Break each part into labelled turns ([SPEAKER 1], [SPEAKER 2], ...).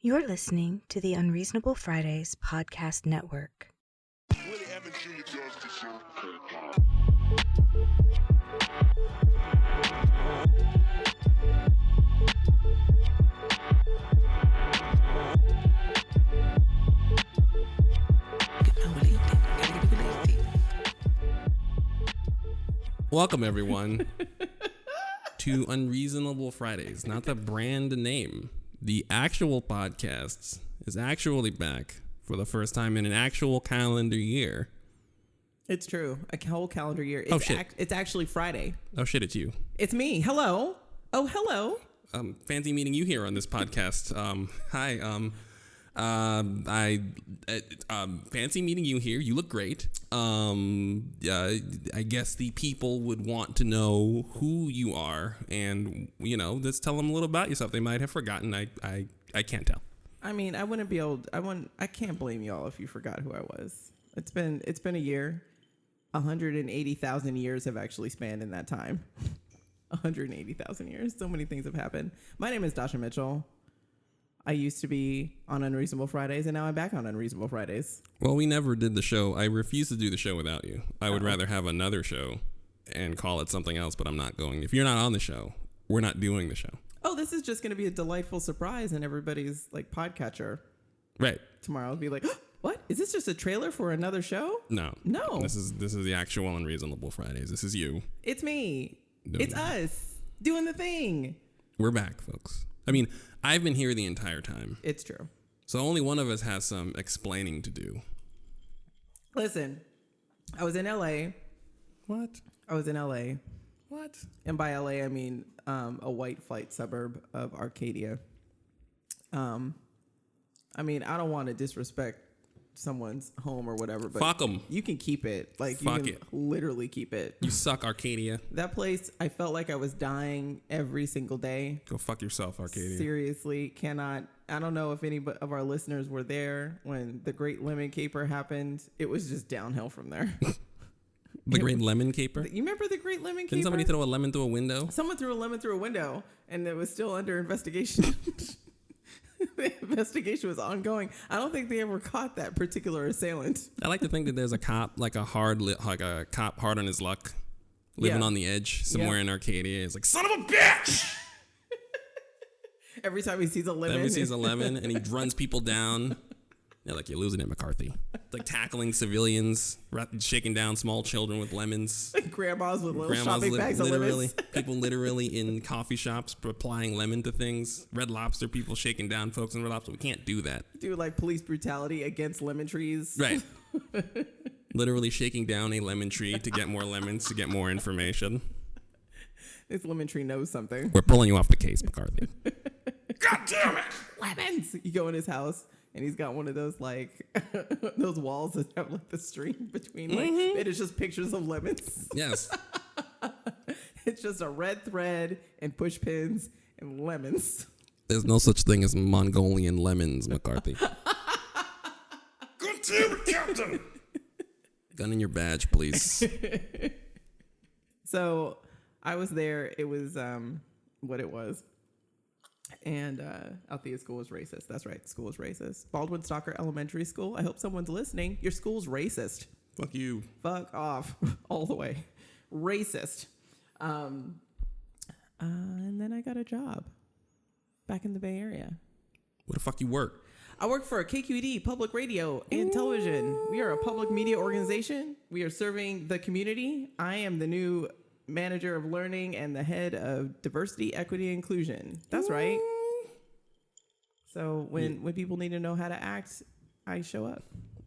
[SPEAKER 1] You're listening to the Unreasonable Fridays podcast network.
[SPEAKER 2] Welcome, everyone, to Unreasonable Fridays. Not the brand name. The actual podcast is actually back for the first time in an actual calendar year.
[SPEAKER 3] It's true. A whole calendar year. It's actually Friday.
[SPEAKER 2] Oh, shit, it's you.
[SPEAKER 3] It's me. Hello. Oh, hello.
[SPEAKER 2] Fancy meeting you here on this podcast. Hi. Fancy meeting you here. You look great. I guess the people would want to know who you are, and just tell them a little about yourself. They might have forgotten. I can't tell.
[SPEAKER 3] I mean, I can't blame y'all if you forgot who I was. It's been a year. 180,000 years have actually spanned in that time. 180,000 years. So many things have happened. My name is Dacia Mitchell. I used to be on Unreasonable Fridays, and now I'm back on Unreasonable Fridays.
[SPEAKER 2] Well, we never did the show. I refuse to do the show without you. I would rather have another show and call it something else, but I'm not going. If you're not on the show, we're not doing the show.
[SPEAKER 3] Oh, this is just going to be a delightful surprise in everybody's podcatcher.
[SPEAKER 2] Right.
[SPEAKER 3] Tomorrow I'll be like, what? Is this just a trailer for another show?
[SPEAKER 2] No.
[SPEAKER 3] No.
[SPEAKER 2] This is the actual Unreasonable Fridays. This is you.
[SPEAKER 3] It's me. It's us doing the thing.
[SPEAKER 2] We're back, folks. I mean, I've been here the entire time.
[SPEAKER 3] It's true.
[SPEAKER 2] So only one of us has some explaining to do.
[SPEAKER 3] Listen, I was in LA.
[SPEAKER 2] What?
[SPEAKER 3] I was in LA.
[SPEAKER 2] What?
[SPEAKER 3] And by LA, I mean a white flight suburb of Arcadia. I mean, I don't want to disrespect someone's home or whatever, but
[SPEAKER 2] fuck them.
[SPEAKER 3] You can keep it.
[SPEAKER 2] Fuck
[SPEAKER 3] you can
[SPEAKER 2] it.
[SPEAKER 3] Literally keep it.
[SPEAKER 2] You suck, Arcadia.
[SPEAKER 3] That place, I felt like I was dying every single day.
[SPEAKER 2] Go fuck yourself, Arcadia.
[SPEAKER 3] Seriously, I don't know if any of our listeners were there when the Great Lemon Caper happened. It was just downhill from there.
[SPEAKER 2] The Great Lemon Caper?
[SPEAKER 3] You remember the Great Lemon Caper?
[SPEAKER 2] Didn't somebody throw a lemon through a window?
[SPEAKER 3] Someone threw a lemon through a window, and it was still under investigation. The investigation was ongoing. I don't think they ever caught that particular assailant.
[SPEAKER 2] I like to think that there's a cop, like a cop hard on his luck, living on the edge somewhere in Arcadia. He's like, son of a bitch!
[SPEAKER 3] Every time he sees a lemon.
[SPEAKER 2] And he runs people down. You're like, you're losing it, McCarthy. It's like tackling civilians, shaking down small children with lemons.
[SPEAKER 3] Grandmas with little shopping bags of lemons.
[SPEAKER 2] People literally in coffee shops applying lemon to things. Red Lobster people shaking down folks in Red Lobster. We can't do that.
[SPEAKER 3] Do police brutality against lemon trees.
[SPEAKER 2] Right. Literally shaking down a lemon tree to get more lemons, to get more information.
[SPEAKER 3] This lemon tree knows something.
[SPEAKER 2] We're pulling you off the case, McCarthy. God damn it!
[SPEAKER 3] Lemons! You go in his house, and he's got one of those those walls that have the string between and it's just pictures of lemons.
[SPEAKER 2] Yes.
[SPEAKER 3] It's just a red thread and push pins and lemons.
[SPEAKER 2] There's no such thing as Mongolian lemons, McCarthy. Good damn it, Captain! Gun in your badge, please.
[SPEAKER 3] So I was there. It was what it was. And Althea's school was racist. That's right. School is racist. Baldwin Stalker Elementary School. I hope someone's listening. Your school's racist.
[SPEAKER 2] Fuck you.
[SPEAKER 3] Fuck off. All the way. Racist. And then I got a job back in the Bay Area.
[SPEAKER 2] Where the fuck you work?
[SPEAKER 3] I work for KQED, Public Radio and Television. We are a public media organization. We are serving the community. I am the new manager of learning and the head of diversity, equity, and inclusion. That's right. So when people need to know how to act, I show up.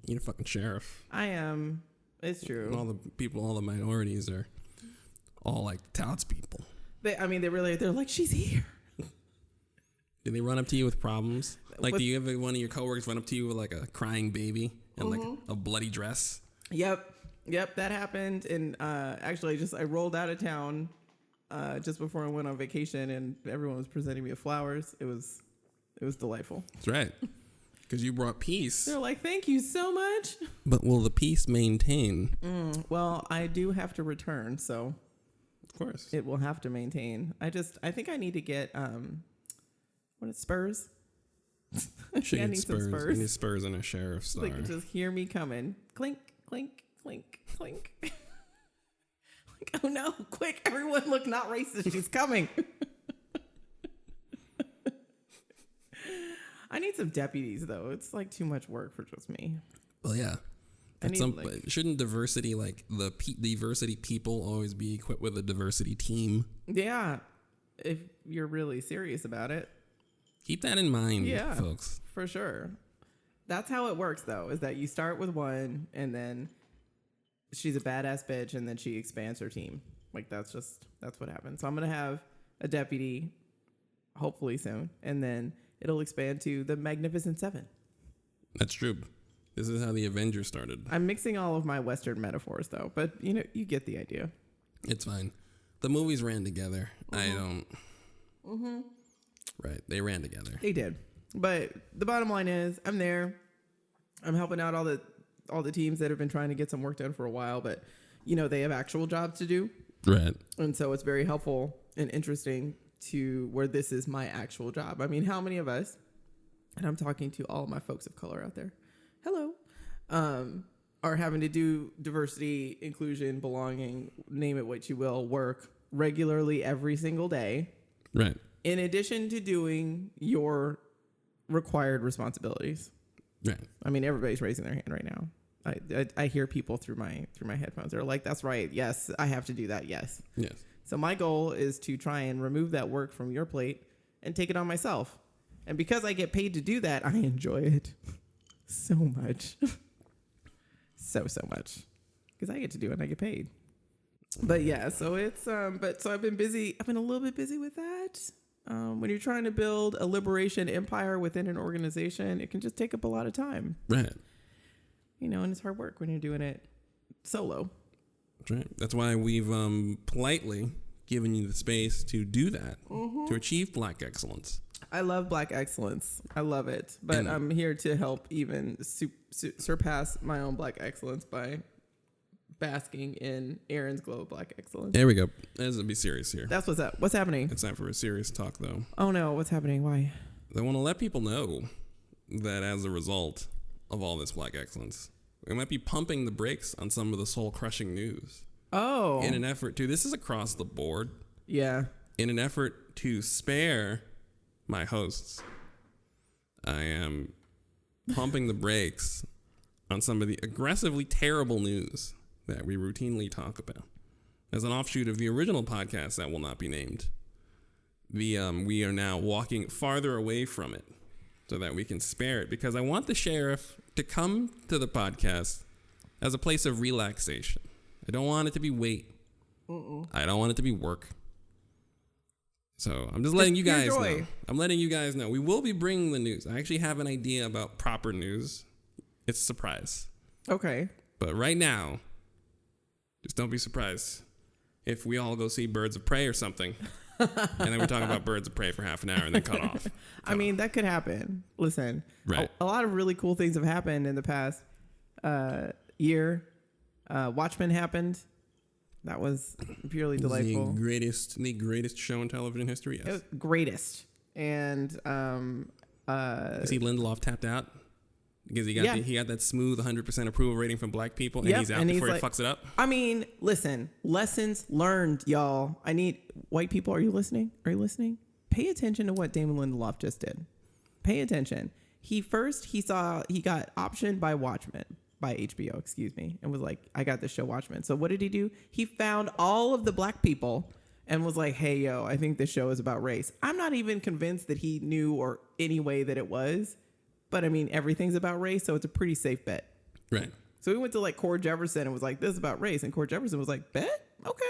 [SPEAKER 2] You're a fucking sheriff.
[SPEAKER 3] I am. It's true.
[SPEAKER 2] And all the minorities are all like townspeople.
[SPEAKER 3] They're like, she's here.
[SPEAKER 2] Do they run up to you with problems? Like, do you have one of your coworkers run up to you with like a crying baby and like a bloody dress?
[SPEAKER 3] Yep, that happened. And actually, I rolled out of town just before I went on vacation, and everyone was presenting me with flowers. It was delightful.
[SPEAKER 2] That's right. Because you brought peace.
[SPEAKER 3] They're like, thank you so much.
[SPEAKER 2] But will the peace maintain?
[SPEAKER 3] Well, I do have to return, so
[SPEAKER 2] of course
[SPEAKER 3] it will have to maintain. I think I need to get Spurs.
[SPEAKER 2] Should
[SPEAKER 3] I
[SPEAKER 2] get
[SPEAKER 3] need some
[SPEAKER 2] Spurs.
[SPEAKER 3] Spurs.
[SPEAKER 2] I need Spurs and a sheriff star.
[SPEAKER 3] They can just hear me coming. Clink, clink, clink, clink. Like, oh no, quick, everyone look, not racist. She's coming. I need some deputies, though. It's like too much work for just me.
[SPEAKER 2] Well, yeah.
[SPEAKER 3] I need,
[SPEAKER 2] shouldn't diversity, like the diversity people, always be equipped with a diversity team?
[SPEAKER 3] Yeah, if you're really serious about it.
[SPEAKER 2] Keep that in mind,
[SPEAKER 3] Yeah,
[SPEAKER 2] folks.
[SPEAKER 3] For sure. That's how it works, though, is that you start with one, and then she's a badass bitch, and then she expands her team. Like, that's what happens. So I'm going to have a deputy, hopefully soon, and then it'll expand to the Magnificent Seven.
[SPEAKER 2] That's true. This is how the Avengers started.
[SPEAKER 3] I'm mixing all of my Western metaphors, though, but you get the idea.
[SPEAKER 2] It's fine. The movies ran together. I don't. Right. They ran together.
[SPEAKER 3] They did. But the bottom line is, I'm there. I'm helping out all the teams that have been trying to get some work done for a while, but they have actual jobs to do.
[SPEAKER 2] Right.
[SPEAKER 3] And so it's very helpful and interesting to where this is my actual job. I mean, how many of us, and I'm talking to all of my folks of color out there, hello, are having to do diversity, inclusion, belonging, name it what you will, work regularly every single day.
[SPEAKER 2] Right.
[SPEAKER 3] In addition to doing your required responsibilities.
[SPEAKER 2] Right.
[SPEAKER 3] I mean, everybody's raising their hand right now. I hear people through my headphones. They're like, that's right. Yes, I have to do that. Yes.
[SPEAKER 2] Yes.
[SPEAKER 3] So my goal is to try and remove that work from your plate and take it on myself. And because I get paid to do that, I enjoy it so much. so much. Because I get to do it and I get paid. But yeah, so it's so I've been busy. I've been a little bit busy with that. When you're trying to build a liberation empire within an organization, it can just take up a lot of time.
[SPEAKER 2] Right.
[SPEAKER 3] And it's hard work when you're doing it solo.
[SPEAKER 2] That's right. That's why we've politely given you the space to do that, to achieve Black excellence.
[SPEAKER 3] I love Black excellence. I love it. But I'm here to help even surpass my own Black excellence by basking in Aaron's glow of Black excellence.
[SPEAKER 2] There we go. Let's be serious here.
[SPEAKER 3] That's what's up. What's happening?
[SPEAKER 2] It's time for a serious talk, though.
[SPEAKER 3] Oh, no. What's happening? Why?
[SPEAKER 2] I want to let people know that as a result of all this Black excellence, we might be pumping the brakes on some of the soul-crushing news.
[SPEAKER 3] Oh.
[SPEAKER 2] In an effort to, this is across the board.
[SPEAKER 3] Yeah.
[SPEAKER 2] In an effort to spare my hosts, I am pumping the brakes on some of the aggressively terrible news that we routinely talk about. As an offshoot of the original podcast that will not be named, we are now walking farther away from it so that we can spare it, because I want the sheriff to come to the podcast as a place of relaxation. I don't want it to be weight. I don't want it to be work. So I'm just letting you guys know. I'm letting you guys know. We will be bringing the news. I actually have an idea about proper news. It's a surprise.
[SPEAKER 3] Okay.
[SPEAKER 2] But right now, just don't be surprised if we all go see Birds of Prey or something. And then we talk about Birds of Prey for half an hour and then cut off.
[SPEAKER 3] I mean, that could happen. Listen,
[SPEAKER 2] right.
[SPEAKER 3] A lot of really cool things have happened in the past year. Watchmen happened. That was purely delightful.
[SPEAKER 2] The greatest show in television history. Yes.
[SPEAKER 3] Greatest. And
[SPEAKER 2] see Lindelof tapped out because he got that smooth 100% approval rating from Black people, and he's out before he fucks it up.
[SPEAKER 3] I mean, listen, lessons learned, y'all. I need white people. Are you listening? Pay attention to what Damon Lindelof just did. Pay attention. He got optioned by Watchmen. By HBO, excuse me, and was like, I got the show Watchmen. So what did he do? He found all of the Black people and was like, hey, yo, I think this show is about race. I'm not even convinced that he knew or any way that it was, but I mean, everything's about race, so it's a pretty safe bet.
[SPEAKER 2] Right.
[SPEAKER 3] So we went to like Cord Jefferson and was like, this is about race. And Cord Jefferson was like, bet? Okay.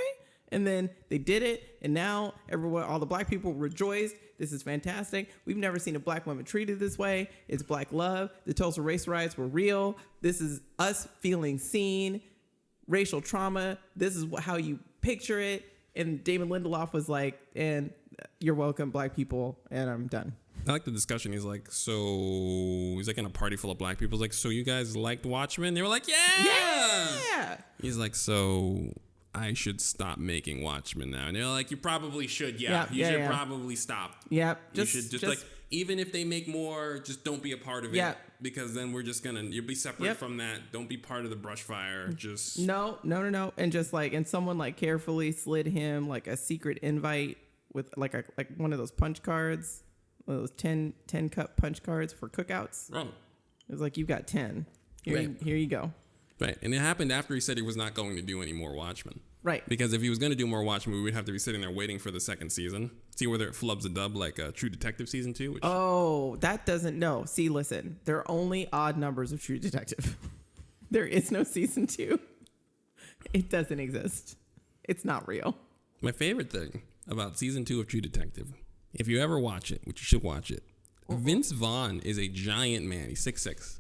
[SPEAKER 3] And then they did it. And now all the Black people rejoiced. This is fantastic. We've never seen a Black woman treated this way. It's Black love. The Tulsa race riots were real. This is us feeling seen. Racial trauma. This is how you picture it. And Damon Lindelof was like, and you're welcome, Black people. And I'm done.
[SPEAKER 2] I like the discussion. He's like in a party full of Black people. He's like, so you guys liked Watchmen? They were like, yeah. He's like, so I should stop making Watchmen now. And they're like, you probably should. Yeah. You should probably stop.
[SPEAKER 3] Yeah.
[SPEAKER 2] You should just like even if they make more, just don't be a part of it. Because then we're just you'll be separate from that. Don't be part of the brush fire. Just
[SPEAKER 3] no. And just like, and someone like carefully slid him like a secret invite with like one of those punch cards, one of those 10 cup punch cards for cookouts.
[SPEAKER 2] Wrong.
[SPEAKER 3] It was like, you've got 10. Here you go.
[SPEAKER 2] Right. And it happened after he said he was not going to do any more Watchmen.
[SPEAKER 3] Right.
[SPEAKER 2] Because if he was going to do more Watchmen, we would have to be sitting there waiting for the second season. See whether it flubs a dub like True Detective Season 2.
[SPEAKER 3] That doesn't, no. See, listen. There are only odd numbers of True Detective. There is no Season 2. It doesn't exist. It's not real.
[SPEAKER 2] My favorite thing about Season 2 of True Detective, if you ever watch it, which you should watch it, Vince Vaughn is a giant man. He's 6'6".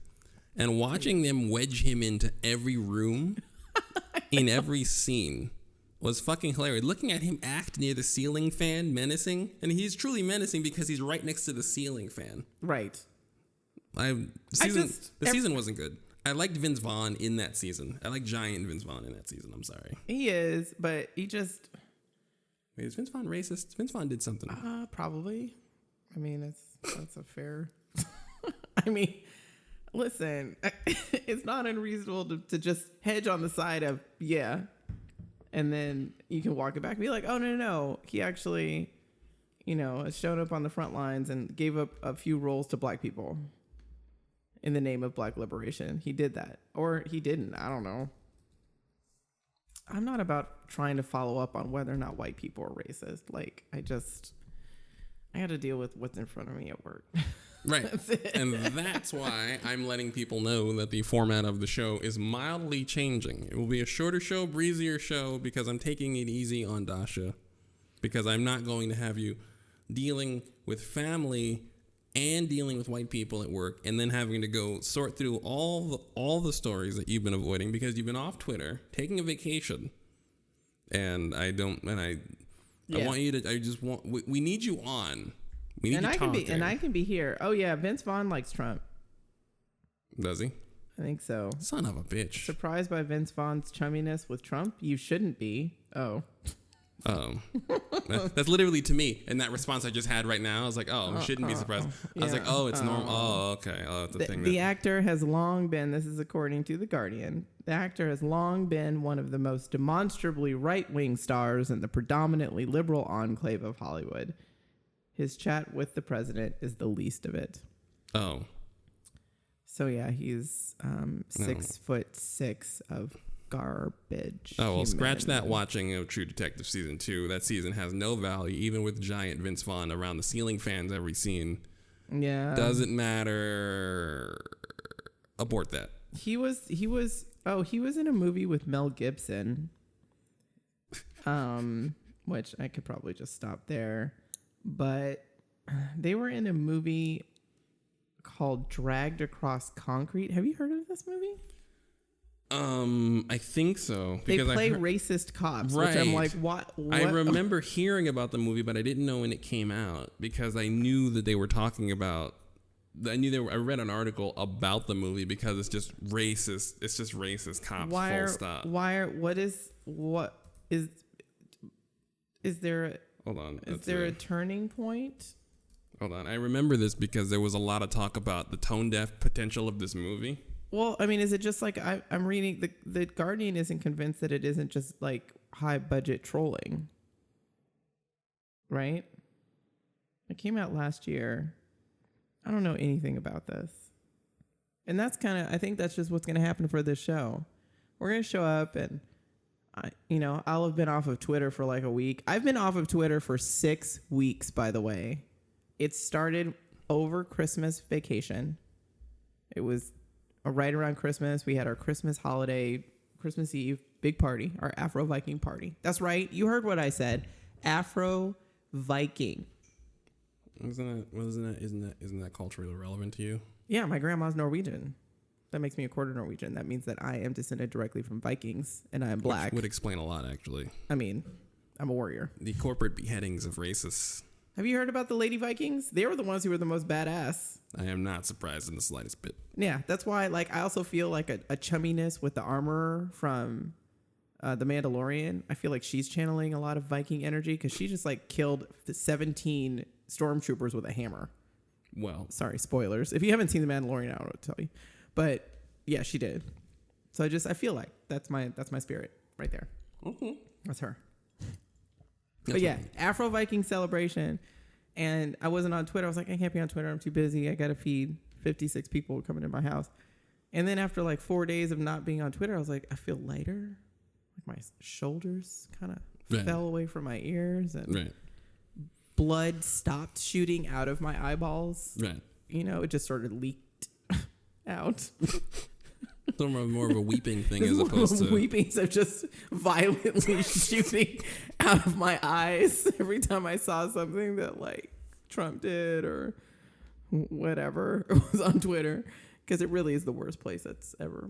[SPEAKER 2] And watching them wedge him into every room in every scene was fucking hilarious. Looking at him act near the ceiling fan, menacing. And he's truly menacing because he's right next to the ceiling fan.
[SPEAKER 3] Right.
[SPEAKER 2] The season wasn't good. I liked Vince Vaughn in that season. I like giant Vince Vaughn in that season. I'm sorry.
[SPEAKER 3] He is, but he just...
[SPEAKER 2] Wait, is Vince Vaughn racist? Vince Vaughn did something.
[SPEAKER 3] Probably. I mean, that's a fair... I mean... Listen, it's not unreasonable to just hedge on the side of, and then you can walk it back and be like, oh, no. He actually, has shown up on the front lines and gave up a few roles to black people in the name of black liberation. He did that. Or he didn't. I don't know. I'm not about trying to follow up on whether or not white people are racist. Like, I got to deal with what's in front of me at work.
[SPEAKER 2] Right. And that's why I'm letting people know that the format of the show is mildly changing. It will be a shorter show, breezier show, because I'm taking it easy on Dacia. Because I'm not going to have you dealing with family and dealing with white people at work and then having to go sort through all the stories that you've been avoiding because you've been off Twitter, taking a vacation. And I want you to, we need you on. I
[SPEAKER 3] can be here. Oh yeah, Vince Vaughn likes Trump.
[SPEAKER 2] Does he?
[SPEAKER 3] I think so.
[SPEAKER 2] Son of a bitch.
[SPEAKER 3] Surprised by Vince Vaughn's chumminess with Trump? You shouldn't be. Oh.
[SPEAKER 2] That's literally to me. And that response I just had right now, I was like, oh, shouldn't be surprised. I was like, oh, it's normal. Oh, okay. Oh,
[SPEAKER 3] the actor has long been, this is according to The Guardian, the actor has long been one of the most demonstrably right-wing stars in the predominantly liberal enclave of Hollywood. His chat with the president is the least of it.
[SPEAKER 2] Oh.
[SPEAKER 3] So yeah, he's 6'6" of garbage.
[SPEAKER 2] Oh, well, scratch that watching of True Detective Season 2. That season has no value, even with giant Vince Vaughn around the ceiling fans every scene.
[SPEAKER 3] Yeah.
[SPEAKER 2] Doesn't matter. Abort that.
[SPEAKER 3] He was in a movie with Mel Gibson. Which I could probably just stop there. But they were in a movie called Dragged Across Concrete. Have you heard of this movie?
[SPEAKER 2] I think so.
[SPEAKER 3] They play racist cops,
[SPEAKER 2] right.
[SPEAKER 3] Which I'm like, what?
[SPEAKER 2] I remember hearing about the movie, but I didn't know when it came out because I knew that they were talking about. I read an article about the movie because it's just racist. It's just racist cops. Full stop. Is there? Hold on.
[SPEAKER 3] Is there a turning point?
[SPEAKER 2] Hold on. I remember this because there was a lot of talk about the tone deaf potential of this movie.
[SPEAKER 3] Well, I mean, is it just like I'm reading the Guardian isn't convinced that it isn't just like high budget trolling, right? It came out last year. I don't know anything about this, and that's I think that's just what's going to happen for this show. We're going to show up and. I'll have been off of Twitter for like a week. I've been off of Twitter for 6 weeks, by the way. It started over Christmas vacation. It was right around Christmas. We had our Christmas holiday, Christmas Eve, big party, our Afro Viking party. That's right. You heard what I said. Afro Viking.
[SPEAKER 2] Isn't that culturally relevant to you?
[SPEAKER 3] Yeah, my grandma's Norwegian. That makes me a quarter Norwegian. That means that I am descended directly from Vikings, and I am black.
[SPEAKER 2] Which would explain a lot, actually.
[SPEAKER 3] I mean, I'm a warrior.
[SPEAKER 2] The corporate beheadings of racists.
[SPEAKER 3] Have you heard about the Lady Vikings? They were the ones who were the most badass.
[SPEAKER 2] I am not surprised in the slightest bit.
[SPEAKER 3] Yeah, that's why. I also feel like a chumminess with the armorer from The Mandalorian. I feel like she's channeling a lot of Viking energy because she just killed 17 stormtroopers with a hammer.
[SPEAKER 2] Well,
[SPEAKER 3] sorry, spoilers. If you haven't seen The Mandalorian, I don't know what to tell you. But yeah, she did. So I feel like that's my spirit right there.
[SPEAKER 2] okay.
[SPEAKER 3] That's her.
[SPEAKER 2] That's
[SPEAKER 3] But yeah,
[SPEAKER 2] right.
[SPEAKER 3] Afro Viking celebration. And I wasn't on Twitter. I was like, I can't be on Twitter. I'm too busy. I got to feed 56 people coming to my house. And then after like 4 days of not being on Twitter, I was like, I feel lighter. Like my shoulders kind of fell away from my ears, and blood stopped shooting out of my eyeballs.
[SPEAKER 2] Right.
[SPEAKER 3] You know, it just sort of leaked out.
[SPEAKER 2] So more of a weeping thing as opposed to
[SPEAKER 3] weepings of just violently shooting out of my eyes every time I saw something that like Trump did or whatever was on Twitter, because it really is the worst place that's ever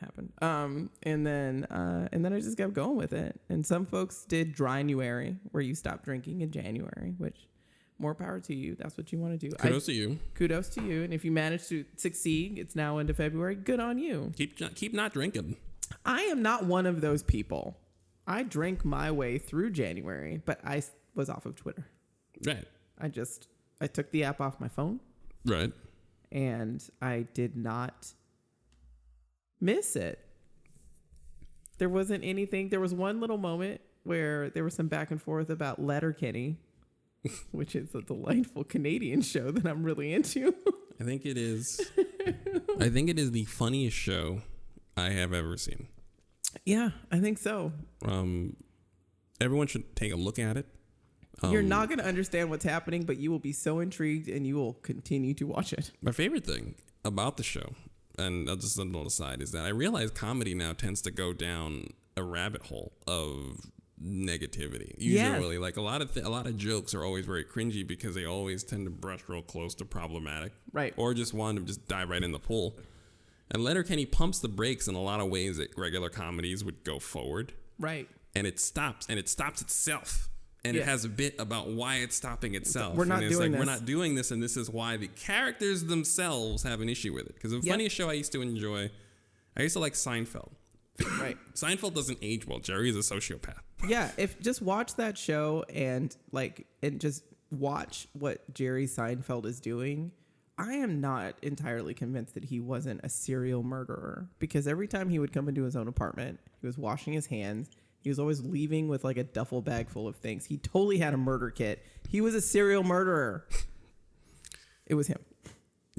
[SPEAKER 3] happened. And then I just kept going with it. And some folks did Dry-Nuary, where you stop drinking in January, which more power to you. That's what you want to do.
[SPEAKER 2] kudos to you.
[SPEAKER 3] Kudos to you. And if you manage to succeed, it's now into February. Good on you.
[SPEAKER 2] Keep not drinking.
[SPEAKER 3] I am not one of those people. I drank my way through January, but I was off of Twitter.
[SPEAKER 2] Right.
[SPEAKER 3] I took the app off my phone.
[SPEAKER 2] Right.
[SPEAKER 3] And I did not miss it. There wasn't anything. There was one little moment where there was some back and forth about Letterkenny, which is a delightful Canadian show that I'm really into.
[SPEAKER 2] I think it is. I think it is the funniest show I have ever seen.
[SPEAKER 3] Yeah, I think so.
[SPEAKER 2] Everyone should take a look at it.
[SPEAKER 3] You're not going to understand what's happening, but you will be so intrigued and you will continue to watch it.
[SPEAKER 2] My favorite thing about the show, and I'll just a little aside, is that I realize comedy now tends to go down a rabbit hole of negativity. Usually, like a lot of jokes are always very cringy because they always tend to brush real close to problematic,
[SPEAKER 3] right?
[SPEAKER 2] Or just want to just dive right in the pool. And Letterkenny pumps the brakes in a lot of ways that regular comedies would go forward,
[SPEAKER 3] right?
[SPEAKER 2] And it stops itself. And it has a bit about why it's stopping itself.
[SPEAKER 3] We're not doing this.
[SPEAKER 2] We're not doing this, and this is why the characters themselves have an issue with it. Because the funniest show I used to enjoy, I used to like Seinfeld.
[SPEAKER 3] Right.
[SPEAKER 2] Seinfeld doesn't age well. Jerry is a sociopath.
[SPEAKER 3] Yeah, if just watch that show and just watch what Jerry Seinfeld is doing. I am not entirely convinced that he wasn't a serial murderer, because every time he would come into his own apartment, he was washing his hands. He was always leaving with like a duffel bag full of things. He totally had a murder kit. He was a serial murderer. It was him.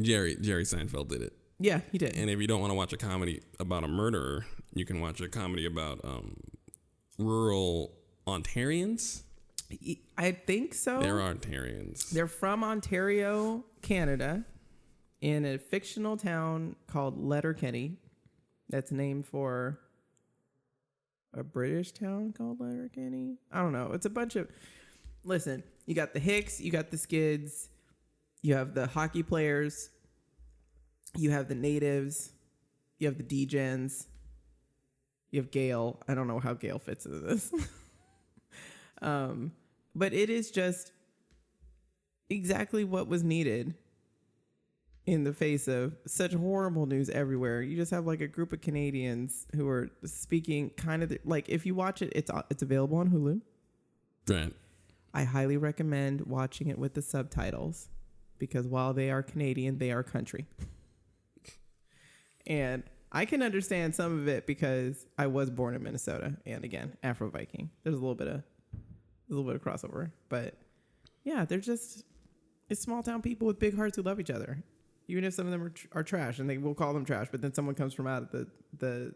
[SPEAKER 2] Jerry Seinfeld did it.
[SPEAKER 3] Yeah, he did.
[SPEAKER 2] And if you don't want to watch a comedy about a murderer, you can watch a comedy about rural Ontarians.
[SPEAKER 3] I think so.
[SPEAKER 2] They're Ontarians.
[SPEAKER 3] They're from Ontario, Canada, in a fictional town called Letterkenny. That's named for a British town called Letterkenny. I don't know. It's a bunch of... Listen, you got the Hicks, you got the Skids, you have the hockey players, you have the natives, you have the D-gens, you have Gail. I don't know how Gail fits into this. But it is just exactly what was needed in the face of such horrible news everywhere. You just have like a group of Canadians who are speaking kind of like, if you watch it, it's available on Hulu.
[SPEAKER 2] Right.
[SPEAKER 3] I highly recommend watching it with the subtitles, because while they are Canadian, they are country. And I can understand some of it because I was born in Minnesota, and again, Afro Viking. There's a little bit of crossover, but yeah, they're just, it's small town people with big hearts who love each other. Even if some of them are trash, and they will call them trash, but then someone comes from out of the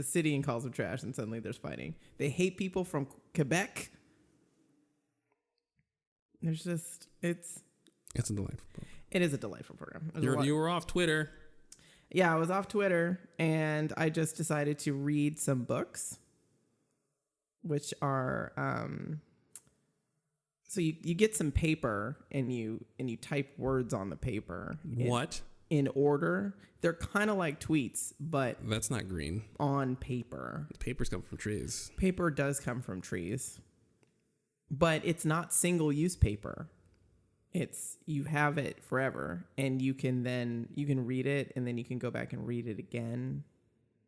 [SPEAKER 3] city and calls them trash, and suddenly there's fighting. They hate people from Quebec. There's just, it's
[SPEAKER 2] a delightful program.
[SPEAKER 3] It is a delightful program.
[SPEAKER 2] You were off Twitter.
[SPEAKER 3] Yeah, I was off Twitter, and I just decided to read some books, which are so you get some paper and you type words on the paper. In order. They're kind of like tweets, but
[SPEAKER 2] that's not green.
[SPEAKER 3] On paper.
[SPEAKER 2] Papers come from trees.
[SPEAKER 3] Paper does come from trees. But it's not single-use paper. It's, you have it forever, and you can read it, and then you can go back and read it again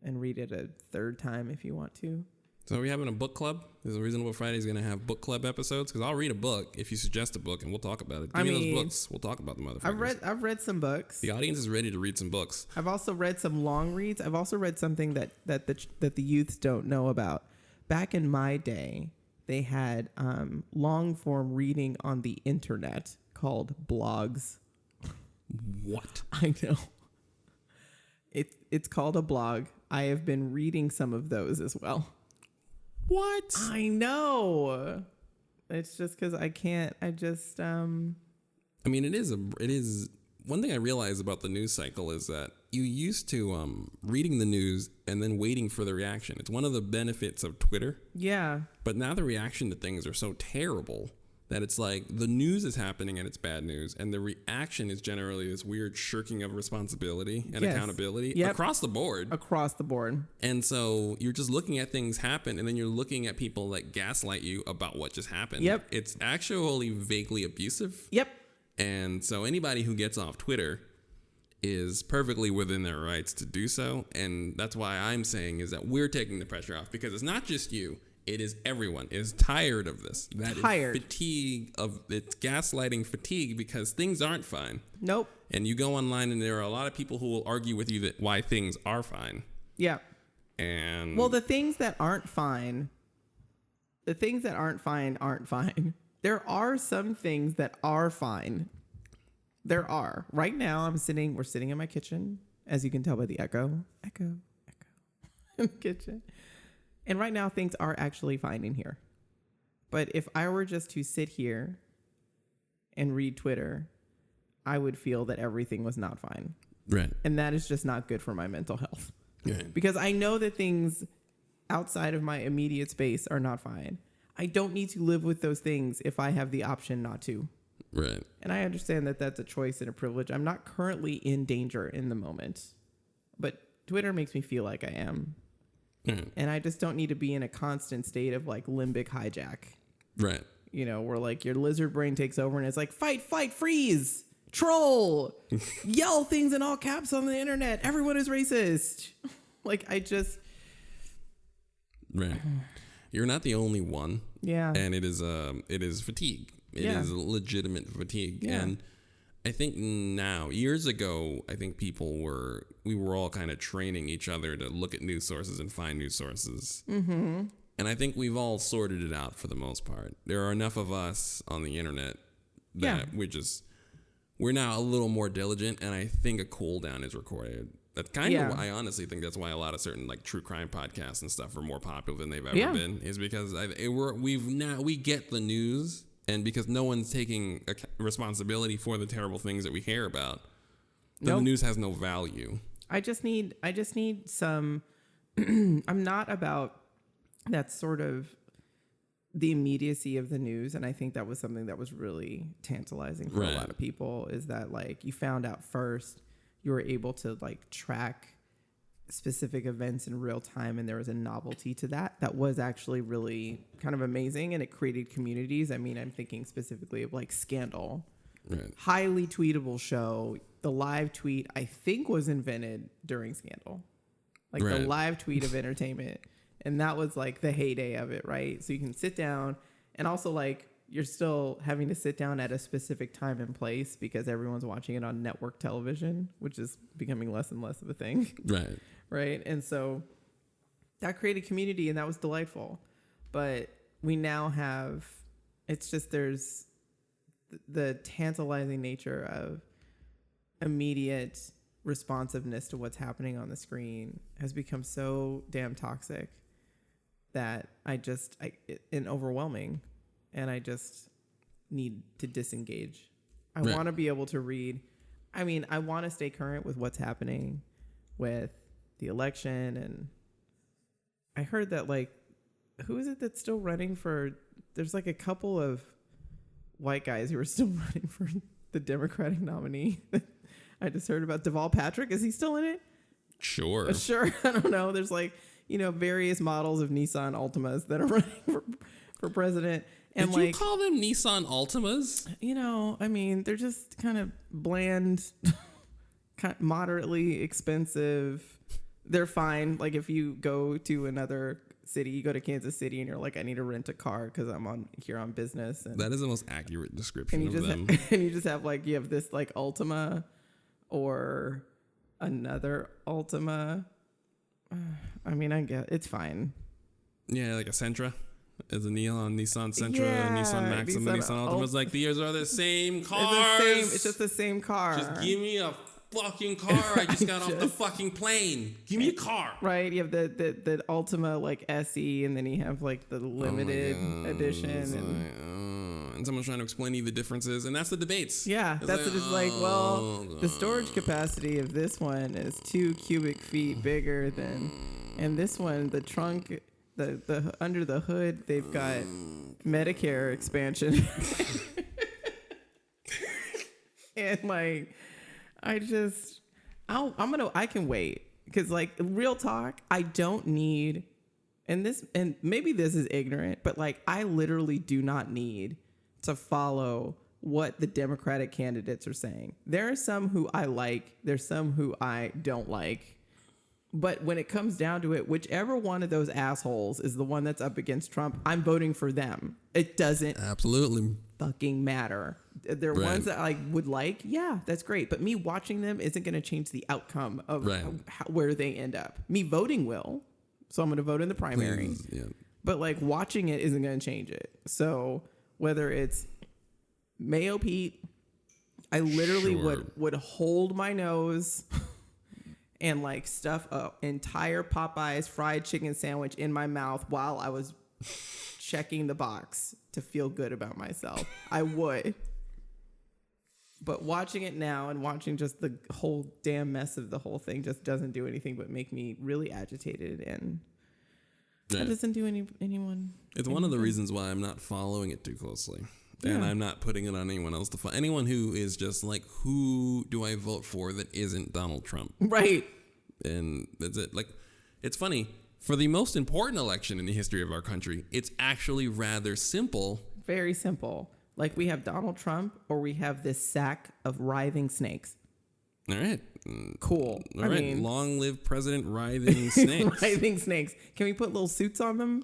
[SPEAKER 3] and read it a third time if you want to.
[SPEAKER 2] So are we having a book club? Is Unreasonable Fridays going to have book club episodes? Because I'll read a book if you suggest a book, and we'll talk about it. Give me those books. We'll talk about them, motherfuckers.
[SPEAKER 3] I've read some books.
[SPEAKER 2] The audience is ready to read some books.
[SPEAKER 3] I've also read some long reads. I've also read something that the youths don't know about. Back in my day, they had long form reading on the internet called blogs.
[SPEAKER 2] What?
[SPEAKER 3] I know. It's called a blog. I have been reading some of those as well.
[SPEAKER 2] What?
[SPEAKER 3] I know. It's just because I can't. I just.
[SPEAKER 2] I mean, it is. One thing I realize about the news cycle is that you used to reading the news and then waiting for the reaction. It's one of the benefits of Twitter.
[SPEAKER 3] Yeah.
[SPEAKER 2] But now the reaction to things are so terrible that it's like the news is happening and it's bad news, and the reaction is generally this weird shirking of responsibility and accountability across the board.
[SPEAKER 3] Across the board.
[SPEAKER 2] And so you're just looking at things happen, and then you're looking at people that gaslight you about what just happened.
[SPEAKER 3] Yep.
[SPEAKER 2] It's actually vaguely abusive.
[SPEAKER 3] Yep.
[SPEAKER 2] And so anybody who gets off Twitter is perfectly within their rights to do so. And that's why I'm saying is that we're taking the pressure off, because it's not just you. It is everyone is tired of this. That
[SPEAKER 3] tired.
[SPEAKER 2] Is fatigue of it's gaslighting fatigue, because things aren't fine.
[SPEAKER 3] Nope.
[SPEAKER 2] And you go online and there are a lot of people who will argue with you that why things are fine.
[SPEAKER 3] Yeah.
[SPEAKER 2] And
[SPEAKER 3] well, the things that aren't fine aren't fine. There are some things that are fine. There are. Right now we're sitting in my kitchen, as you can tell by the echo in the kitchen. And right now things are actually fine in here. But if I were just to sit here and read Twitter, I would feel that everything was not fine.
[SPEAKER 2] Right.
[SPEAKER 3] And that is just not good for my mental health.
[SPEAKER 2] Right.
[SPEAKER 3] Because I know that things outside of my immediate space are not fine. I don't need to live with those things if I have the option not to.
[SPEAKER 2] Right.
[SPEAKER 3] And I understand that that's a choice and a privilege. I'm not currently in danger in the moment, but Twitter makes me feel like I am.
[SPEAKER 2] Mm.
[SPEAKER 3] And I just don't need to be in a constant state of like limbic hijack.
[SPEAKER 2] Right.
[SPEAKER 3] You know, where like your lizard brain takes over and it's like fight, flight, freeze, troll, yell things in all caps on the internet. Everyone is racist. Like I just.
[SPEAKER 2] Right. You're not the only one.
[SPEAKER 3] Yeah.
[SPEAKER 2] And it is fatigue. It is legitimate fatigue.
[SPEAKER 3] Yeah.
[SPEAKER 2] And I think now, years ago, I think we were all kind of training each other to look at news sources and find news sources. Mm-hmm. And I think we've all sorted it out for the most part. There are enough of us on the internet that we're now a little more diligent, and I think a cool down is recorded. That's kind of why I honestly think that's why a lot of certain like true crime podcasts and stuff are more popular than they've ever been, is because we get the news. And because no one's taking responsibility for the terrible things that we hear about, then the news has no value. I just need
[SPEAKER 3] some. I'm not about that sort of the immediacy of the news, and I think that was something that was really tantalizing for a lot of people. Is that like you found out first, you were able to like track specific events in real time, and there was a novelty to that was actually really kind of amazing, and it created communities. I mean, I'm thinking specifically of like Scandal, highly tweetable show. The live tweet I think was invented during Scandal, like the live tweet of entertainment, and that was like the heyday of it, right? So you can sit down, and also like you're still having to sit down at a specific time and place because everyone's watching it on network television, which is becoming less and less of a thing. Right. And so that created community, and that was delightful. But we now have, it's just there's the tantalizing nature of immediate responsiveness to what's happening on the screen has become so damn toxic that and overwhelming. And I just need to disengage. I want to be able to read. I mean, I want to stay current with what's happening with the election. And I heard that like, who is it that's still running for, there's like a couple of white guys who are still running for the Democratic nominee. I just heard about Deval Patrick. Is he still in it?
[SPEAKER 2] Sure.
[SPEAKER 3] I don't know. There's like, various models of Nissan Altimas that are running for president. And
[SPEAKER 2] Did you call them Nissan Altimas?
[SPEAKER 3] I mean, they're just kind of bland, kind of moderately expensive. They're fine. Like if you go to another City. You go to Kansas City and you're like, I need to rent a car because I'm here on business. And,
[SPEAKER 2] That is the most accurate description of
[SPEAKER 3] just
[SPEAKER 2] them.
[SPEAKER 3] and you just have like, you have this like Altima or another Altima. I mean, I get it's fine.
[SPEAKER 2] Yeah, like a Sentra. Is a Nissan Sentra,
[SPEAKER 3] Yeah,
[SPEAKER 2] Nissan Maxima, Nissan Altima. Like these are the same cars.
[SPEAKER 3] It's just the same car.
[SPEAKER 2] Just give me a fucking car. I just got off the fucking plane. Give me a car.
[SPEAKER 3] Right, you have the Ultima like SE, and then you have like the limited edition,
[SPEAKER 2] and someone's trying to explain to you the differences, and that's the debates.
[SPEAKER 3] yeah,
[SPEAKER 2] It's
[SPEAKER 3] that's
[SPEAKER 2] like,
[SPEAKER 3] just like, well, the storage capacity of this one is 2 cubic feet bigger than, and this one, the trunk, the under the hood, they've got Medicare expansion, and like, I can wait. Because like real talk, I don't need, and maybe this is ignorant, but like I literally do not need to follow what the Democratic candidates are saying. There are some who I like, there's some who I don't like. But when it comes down to it, whichever one of those assholes is the one that's up against Trump, I'm voting for them. It doesn't
[SPEAKER 2] Absolutely.
[SPEAKER 3] fucking matter. They're
[SPEAKER 2] Right.
[SPEAKER 3] ones that I would like. Yeah, that's great. But me watching them isn't going to change the outcome of
[SPEAKER 2] Right.
[SPEAKER 3] where they end up. Me voting will. So I'm going to vote in the primary.
[SPEAKER 2] Please, yeah.
[SPEAKER 3] But like watching it isn't going to change it. So whether it's Mayo Pete, I literally
[SPEAKER 2] Sure.
[SPEAKER 3] would hold my nose and like stuff an entire Popeyes fried chicken sandwich in my mouth while I was checking the box to feel good about myself. I would. But watching it now and watching just the whole damn mess of the whole thing just doesn't do anything but make me really agitated, and
[SPEAKER 2] Yeah.
[SPEAKER 3] that doesn't do anyone.
[SPEAKER 2] It's one of the reasons why I'm not following it too closely. And
[SPEAKER 3] Yeah.
[SPEAKER 2] I'm not putting it on anyone else to follow. Anyone who is just like, who do I vote for that isn't Donald Trump?
[SPEAKER 3] Right.
[SPEAKER 2] And that's it. Like, it's funny. For the most important election in the history of our country, it's actually rather simple.
[SPEAKER 3] Very simple. Like we have Donald Trump or we have this sack of writhing snakes.
[SPEAKER 2] All right.
[SPEAKER 3] Cool.
[SPEAKER 2] All right. Long live President Writhing Snakes.
[SPEAKER 3] Writhing snakes. Can we put little suits on them?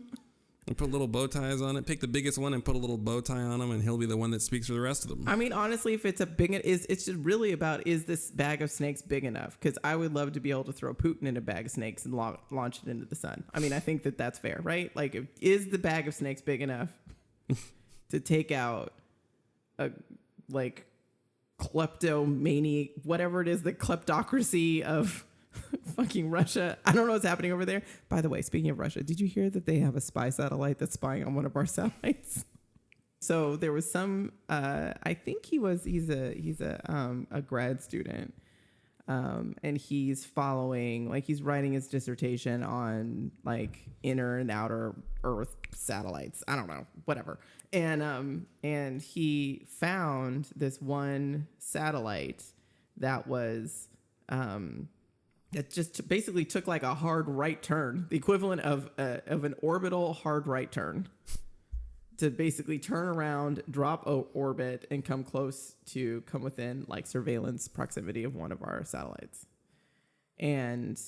[SPEAKER 2] And put little bow ties on it. Pick the biggest one and put a little bow tie on him, and he'll be the one that speaks for the rest of them.
[SPEAKER 3] I mean, honestly, if it's it's just really about, is this bag of snakes big enough? Because I would love to be able to throw Putin in a bag of snakes and launch it into the sun. I mean, I think that's fair, right? Like, is the bag of snakes big enough to take out a, like, kleptomania, whatever it is, the kleptocracy of fucking Russia? I don't know what's happening over there. By the way, speaking of Russia, did you hear that they have a spy satellite that's spying on one of our satellites? So there was some, I think he's a grad student, and he's following, like, he's writing his dissertation on like inner and outer Earth satellites. I don't know, whatever. And he found this one satellite that was, that just basically took like a hard right turn, the equivalent of an orbital hard right turn, to basically turn around, drop orbit, and come within like surveillance proximity of one of our satellites. And,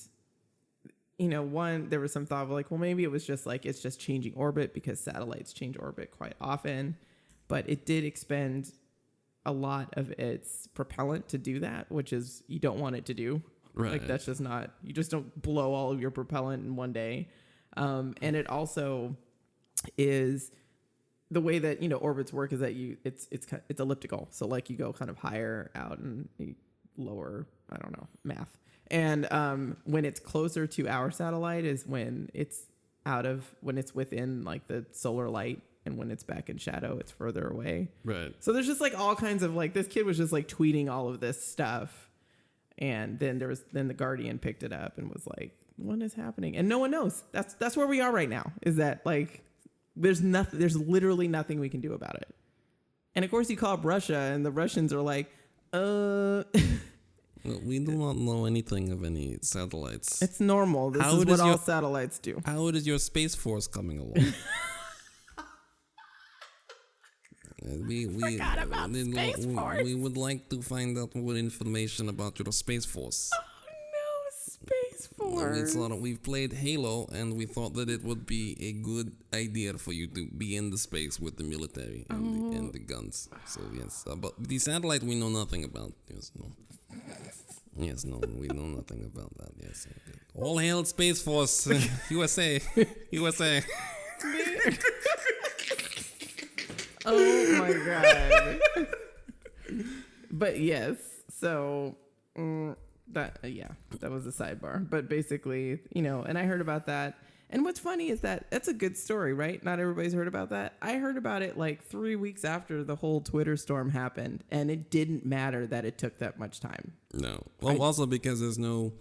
[SPEAKER 3] you know, there was some thought of like, well, maybe it was just like, it's just changing orbit because satellites change orbit quite often, but it did expend a lot of its propellant to do that, which is, you don't want it to do.
[SPEAKER 2] Right.
[SPEAKER 3] Like, that's just not, you just don't blow all of your propellant in one day. And it also is, the way that, you know, orbits work is that it's elliptical. So like you go kind of higher out and lower, I don't know, math. And when it's closer to our satellite is when it's within like the solar light, and when it's back in shadow, it's further away.
[SPEAKER 2] Right.
[SPEAKER 3] So there's just like all kinds of like, this kid was just like tweeting all of this stuff. And then the Guardian picked it up and was like, what is happening? And no one knows. That's where we are right now, is that like, there's literally nothing we can do about it. And of course you call up Russia and the Russians are like,
[SPEAKER 2] Well, we do not know anything of any satellites.
[SPEAKER 3] it's normal. This is what all satellites do.
[SPEAKER 2] How is your Space Force coming along? We
[SPEAKER 3] forgot about Space Force.
[SPEAKER 2] We would like to find out more information about your Space Force.
[SPEAKER 3] Oh no, Space Space Force.
[SPEAKER 2] We've played Halo, and we thought that it would be a good idea for you to be in the space with the military and the guns. So yes, but the satellite we know nothing about. Yes, no, we know nothing about that. Yes, all hail Space Force, USA, USA.
[SPEAKER 3] Oh my god. But yes, so that was a sidebar. But basically, and I heard about that. And what's funny is that's a good story, right? Not everybody's heard about that. I heard about it like 3 weeks after the whole Twitter storm happened, and it didn't matter that it took that much time.
[SPEAKER 2] No. Well, also because there's no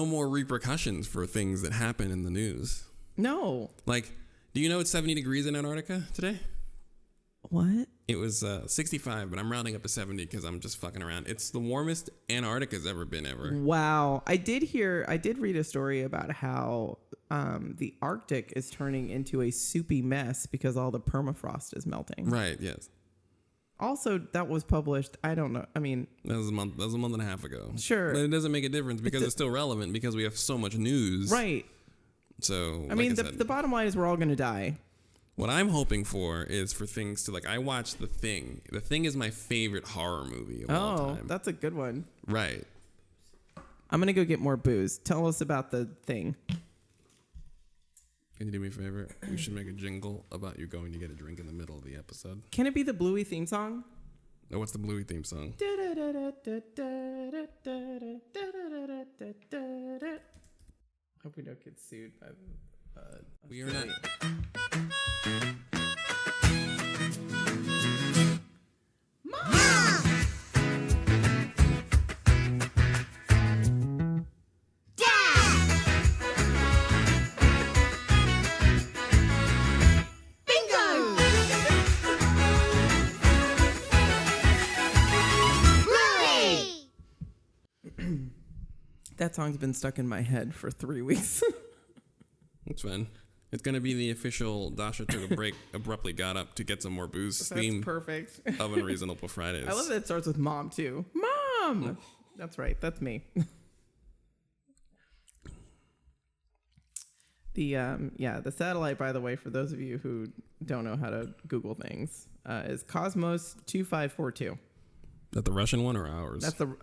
[SPEAKER 2] more repercussions for things that happen in the news.
[SPEAKER 3] No.
[SPEAKER 2] Like, do you know it's 70 degrees in Antarctica today?
[SPEAKER 3] What?
[SPEAKER 2] It was 65, but I'm rounding up to 70 because I'm just fucking around. It's the warmest Antarctica's ever been ever.
[SPEAKER 3] Wow. I did read a story about how the Arctic is turning into a soupy mess because all the permafrost is melting.
[SPEAKER 2] Right, yes.
[SPEAKER 3] Also, that was published, I don't know. I mean,
[SPEAKER 2] that was a month and a half ago.
[SPEAKER 3] Sure.
[SPEAKER 2] But it doesn't make a difference because it's still relevant because we have so much news.
[SPEAKER 3] Right.
[SPEAKER 2] So,
[SPEAKER 3] I mean, the bottom line is we're all going to die.
[SPEAKER 2] What I'm hoping for is for things to I watched The Thing. The Thing is my favorite horror movie of all time.
[SPEAKER 3] Oh, that's a good one.
[SPEAKER 2] Right.
[SPEAKER 3] I'm going to go get more booze. Tell us about The Thing.
[SPEAKER 2] Can you do me a favor? We should make a jingle about you going to get a drink in the middle of the episode.
[SPEAKER 3] Can it be the Bluey theme song?
[SPEAKER 2] Oh, what's the Bluey theme song?
[SPEAKER 3] Hope we don't get sued by
[SPEAKER 2] we are not.
[SPEAKER 3] That song's been stuck in my head for 3 weeks.
[SPEAKER 2] That's fine. It's going to be the official Dacia took a break, abruptly got up to get some more booze theme.
[SPEAKER 3] That's perfect.
[SPEAKER 2] Of Unreasonable Fridays.
[SPEAKER 3] I love that it starts with mom, too. Mom! That's right. That's me. The satellite, by the way, for those of you who don't know how to Google things, is Cosmos 2542.
[SPEAKER 2] Is that the Russian one or ours?
[SPEAKER 3] That's the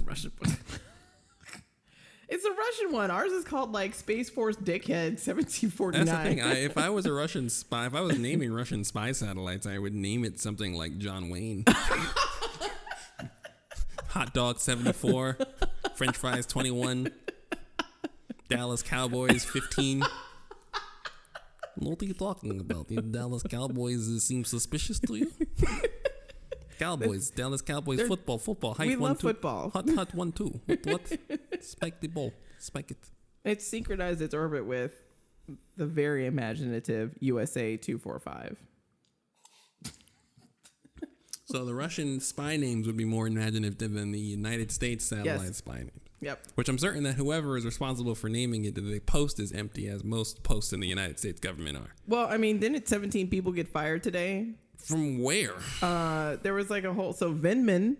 [SPEAKER 3] Russian one. It's a Russian one. Ours is called Space Force Dickhead 1749.
[SPEAKER 2] That's the thing. If I was a Russian spy, if I was naming Russian spy satellites, I would name it something like John Wayne. Hot Dog 74, French Fries 21, Dallas Cowboys 15. What are you talking about? The Dallas Cowboys seem suspicious to you? Cowboys, Dallas Cowboys, football. Height
[SPEAKER 3] we
[SPEAKER 2] 1,
[SPEAKER 3] love
[SPEAKER 2] 2.
[SPEAKER 3] football.
[SPEAKER 2] Hot 1, 2. What? Spike the ball. Spike it.
[SPEAKER 3] It's synchronized its orbit with the very imaginative USA 245.
[SPEAKER 2] So the Russian spy names would be more imaginative than the United States satellite spy names.
[SPEAKER 3] Yep.
[SPEAKER 2] Which I'm certain that whoever is responsible for naming it, the post is empty, as most posts in the United States government are.
[SPEAKER 3] Well, I mean, didn't 17 people get fired today?
[SPEAKER 2] From where?
[SPEAKER 3] There was a whole... So Vindman,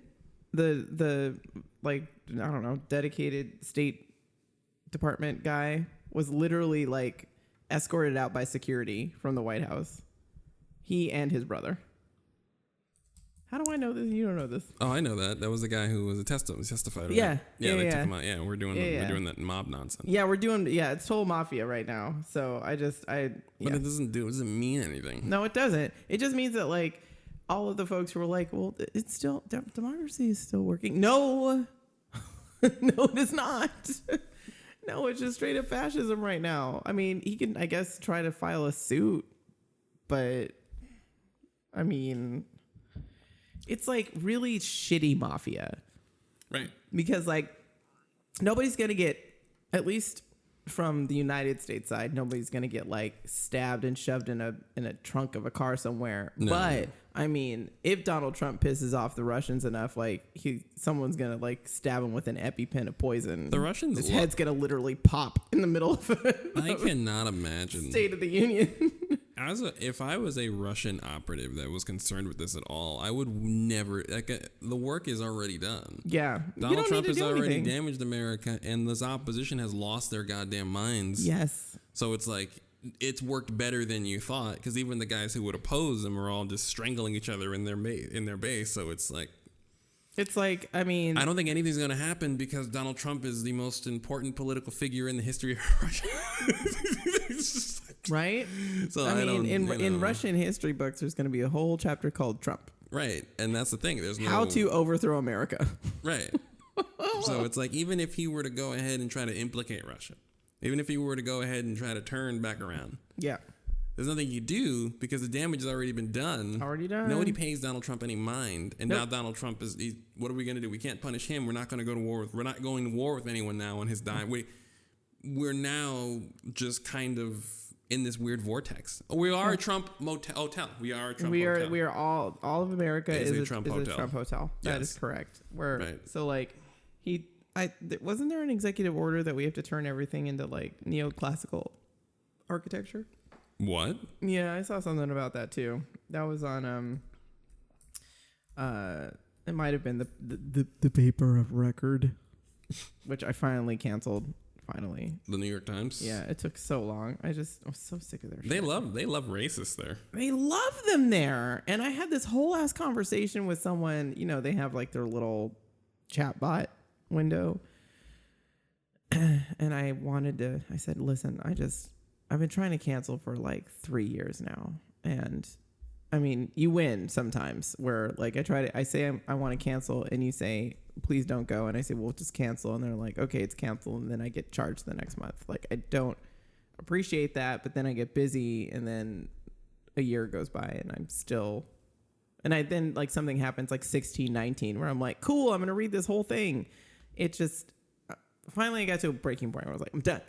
[SPEAKER 3] the I don't know, dedicated State Department guy, was literally escorted out by security from the White House. He and his brother. How do I know this? You don't know this.
[SPEAKER 2] Oh, I know that. That was the guy who was testified. Right?
[SPEAKER 3] Yeah.
[SPEAKER 2] They took him out. Yeah, we're doing that mob nonsense.
[SPEAKER 3] Yeah, it's total mafia right now. So But
[SPEAKER 2] it doesn't mean anything.
[SPEAKER 3] No, it doesn't. It just means that all of the folks who were well, it's still democracy is still working. No, no, it is not. No, it's just straight up fascism right now. I mean, he can, I guess, try to file a suit, but I mean, it's really shitty mafia.
[SPEAKER 2] Right.
[SPEAKER 3] Because nobody's going to get, at least from the United States side, nobody's going to get stabbed and shoved in a trunk of a car somewhere. No. But I mean, if Donald Trump pisses off the Russians enough, someone's going to stab him with an EpiPen of poison.
[SPEAKER 2] The Russians,
[SPEAKER 3] his head's going to literally pop in the middle of
[SPEAKER 2] I cannot imagine
[SPEAKER 3] State of the Union.
[SPEAKER 2] if I was a Russian operative that was concerned with this at all, I would never, the work is already done.
[SPEAKER 3] Yeah.
[SPEAKER 2] Donald Trump has already damaged America, and this opposition has lost their goddamn minds.
[SPEAKER 3] Yes.
[SPEAKER 2] So it's like, it's worked better than you thought, because even the guys who would oppose them are all just strangling each other in their base. So it's like, I mean, I don't think anything's going to happen because Donald Trump is the most important political figure in the history of Russia.
[SPEAKER 3] Right?
[SPEAKER 2] So
[SPEAKER 3] I mean, in Russian history books, there's going to be a whole chapter called Trump.
[SPEAKER 2] Right. And that's the thing. There's
[SPEAKER 3] how to overthrow America.
[SPEAKER 2] Right. So it's like, even if he were to go ahead and try to implicate Russia, even if he were to go ahead and try to turn back around.
[SPEAKER 3] Yeah.
[SPEAKER 2] There's nothing you do because the damage has already been done.
[SPEAKER 3] Already done.
[SPEAKER 2] Nobody pays Donald Trump any mind. And now Donald Trump what are we going to do? We can't punish him. We're not going to war with anyone now on his dime. We're now just kind of in this weird vortex. We are a Trump hotel. We are a Trump hotel.
[SPEAKER 3] We are all of America is a Trump hotel.
[SPEAKER 2] A Trump hotel.
[SPEAKER 3] That is correct.
[SPEAKER 2] Right.
[SPEAKER 3] So like wasn't there an executive order that we have to turn everything into like neoclassical architecture?
[SPEAKER 2] What?
[SPEAKER 3] Yeah, I saw something about that too. That was on it might have been the paper of record, which I finally canceled. Finally,
[SPEAKER 2] the New York Times.
[SPEAKER 3] Yeah, it took so long. I was so sick of their shit.
[SPEAKER 2] They love racists there.
[SPEAKER 3] They love them there. And I had this whole ass conversation with someone. You know, they have like their little chat bot window, and I said, listen, I've been trying to cancel for like 3 years now. And I mean, you win sometimes where like I say I want to cancel and you say, please don't go. And I say, well, just cancel. And they're like, okay, it's canceled. And then I get charged the next month. Like, I don't appreciate that. But then I get busy and then a year goes by and I'm still, and I then like something happens like 1619 where I'm like, cool, I'm going to read this whole thing. It just, finally I got to a breaking point where I was like, I'm done.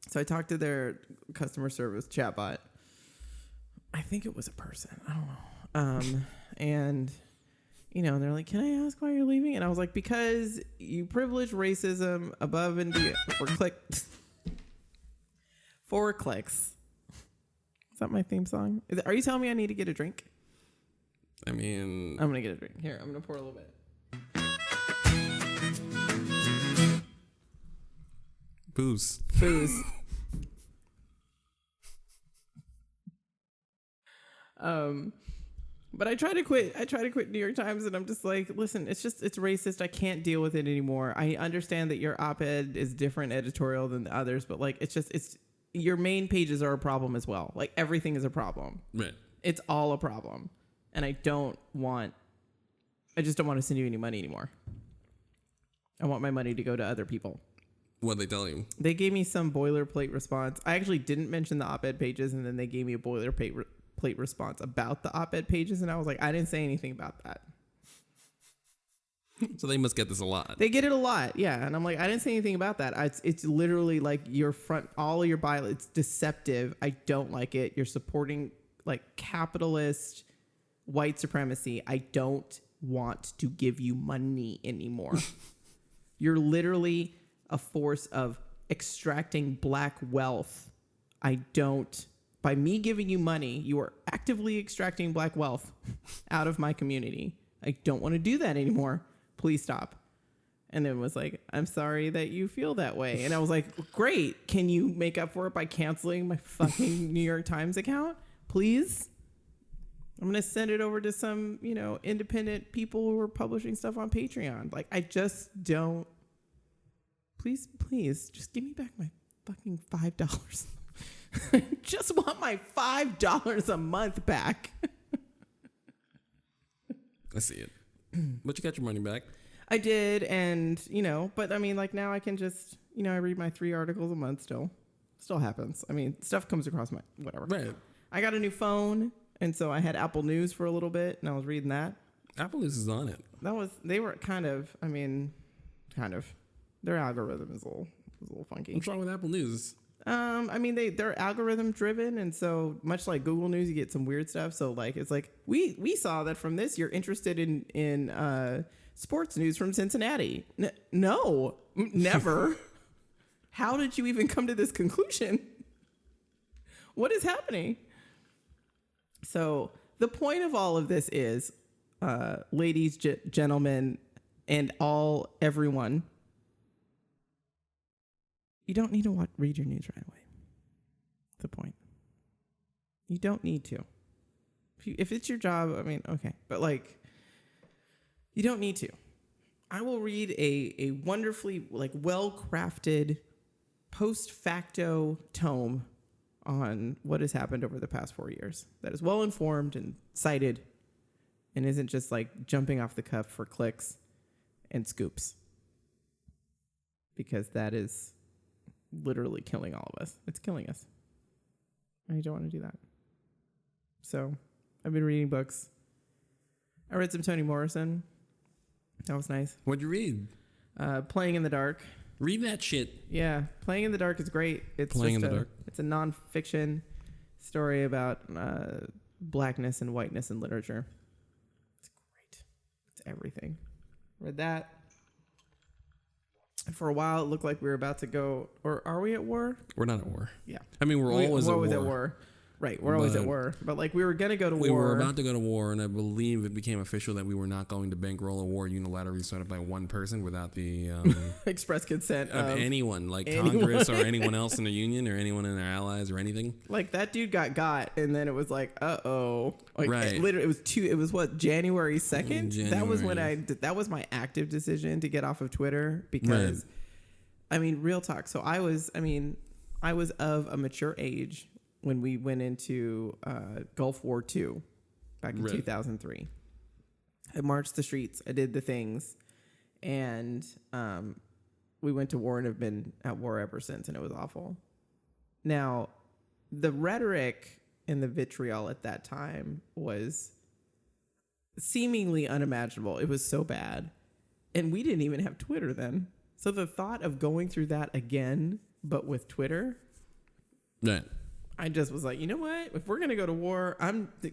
[SPEAKER 3] So I talked to their customer service chatbot. I think it was a person. I don't know. And, you know, they're like, can I ask why you're leaving? And I was like, because you privilege racism above and beyond for clicks. Is that my theme song? Are you telling me I need to get a drink?
[SPEAKER 2] I mean,
[SPEAKER 3] I'm going to get a drink. Here, I'm going to pour a little bit.
[SPEAKER 2] Booze.
[SPEAKER 3] But I try to quit New York Times and I'm just like, listen, it's racist. I can't deal with it anymore. I understand that your op-ed is different editorial than the others, but like, it's your main pages are a problem as well. Like everything is a problem.
[SPEAKER 2] Right.
[SPEAKER 3] It's all a problem. And I just don't want to send you any money anymore. I want my money to go to other people.
[SPEAKER 2] What'd they tell you?
[SPEAKER 3] They gave me some boilerplate response. I actually didn't mention the op-ed pages, and then they gave me a boilerplate response about the op-ed pages, and I was like, I didn't say anything about that.
[SPEAKER 2] So they must get this a lot.
[SPEAKER 3] They get it a lot, yeah. And I'm like, I didn't say anything about that. It's literally like all of your bio. It's deceptive. I don't like it. You're supporting like capitalist white supremacy. I don't want to give you money anymore. You're literally a force of extracting black wealth. By me giving you money, you are actively extracting black wealth out of my community. I don't want to do that anymore. Please stop. And then was like, I'm sorry that you feel that way. And I was like, great. Can you make up for it by canceling my fucking New York Times account? Please? I'm going to send it over to some, independent people who are publishing stuff on Patreon. Like, I just don't. Please, just give me back my fucking $5. I just want my $5 a month back.
[SPEAKER 2] I see it. But you got your money back.
[SPEAKER 3] I did, and, but I mean, like now I can just, I read my 3 articles a month still. Still happens. I mean, stuff comes across my, whatever.
[SPEAKER 2] Right.
[SPEAKER 3] I got a new phone, and so I had Apple News for a little bit, and I was reading that.
[SPEAKER 2] Apple News is on it.
[SPEAKER 3] They were kind of. Their algorithm is a little funky.
[SPEAKER 2] What's wrong with Apple News?
[SPEAKER 3] They're algorithm driven, and so much like Google News, you get some weird stuff. So like, it's like we saw that from this, you're interested in sports news from Cincinnati. No, never. How did you even come to this conclusion? What is happening? So the point of all of this is, ladies, gentlemen, and everyone, you don't need to read your news right away. That's the point. You don't need to. If it's your job, I mean, okay. But like, you don't need to. I will read a wonderfully well-crafted post-facto tome on what has happened over the past 4 years that is well-informed and cited and isn't just like jumping off the cuff for clicks and scoops. Because that is literally killing all of us. It's killing us. I don't want to do that. So I've been reading books. I read some Toni Morrison. That was nice.
[SPEAKER 2] What'd you read?
[SPEAKER 3] Playing in the Dark.
[SPEAKER 2] Read that shit.
[SPEAKER 3] Yeah, Playing in the Dark is great. It's
[SPEAKER 2] Playing in the Dark.
[SPEAKER 3] It's a nonfiction story about blackness and whiteness in literature. It's great. It's everything. Read that. For a while, it looked like we were about to go, or are we at war?
[SPEAKER 2] We're not at war.
[SPEAKER 3] Yeah.
[SPEAKER 2] I mean, we're always at war.
[SPEAKER 3] Right, we're always at war. But like we were going to go to war.
[SPEAKER 2] We were about to go to war, and I believe it became official that we were not going to bankroll a war unilaterally started by one person without the
[SPEAKER 3] express consent
[SPEAKER 2] of anyone, like Congress or anyone else in the union or anyone in their allies or anything.
[SPEAKER 3] Like that dude got, and then it was like, uh-oh. Like,
[SPEAKER 2] right.
[SPEAKER 3] Literally, it was what, January 2nd? That was when that was my active decision to get off of Twitter because, right. I mean, real talk. So I was of a mature age when we went into Gulf War II back in 2003. I marched the streets. I did the things. And we went to war and have been at war ever since, and it was awful. Now, the rhetoric and the vitriol at that time was seemingly unimaginable. It was so bad. And we didn't even have Twitter then. So the thought of going through that again, but with Twitter...
[SPEAKER 2] Right.
[SPEAKER 3] I just was like, you know what? If we're going to go to war,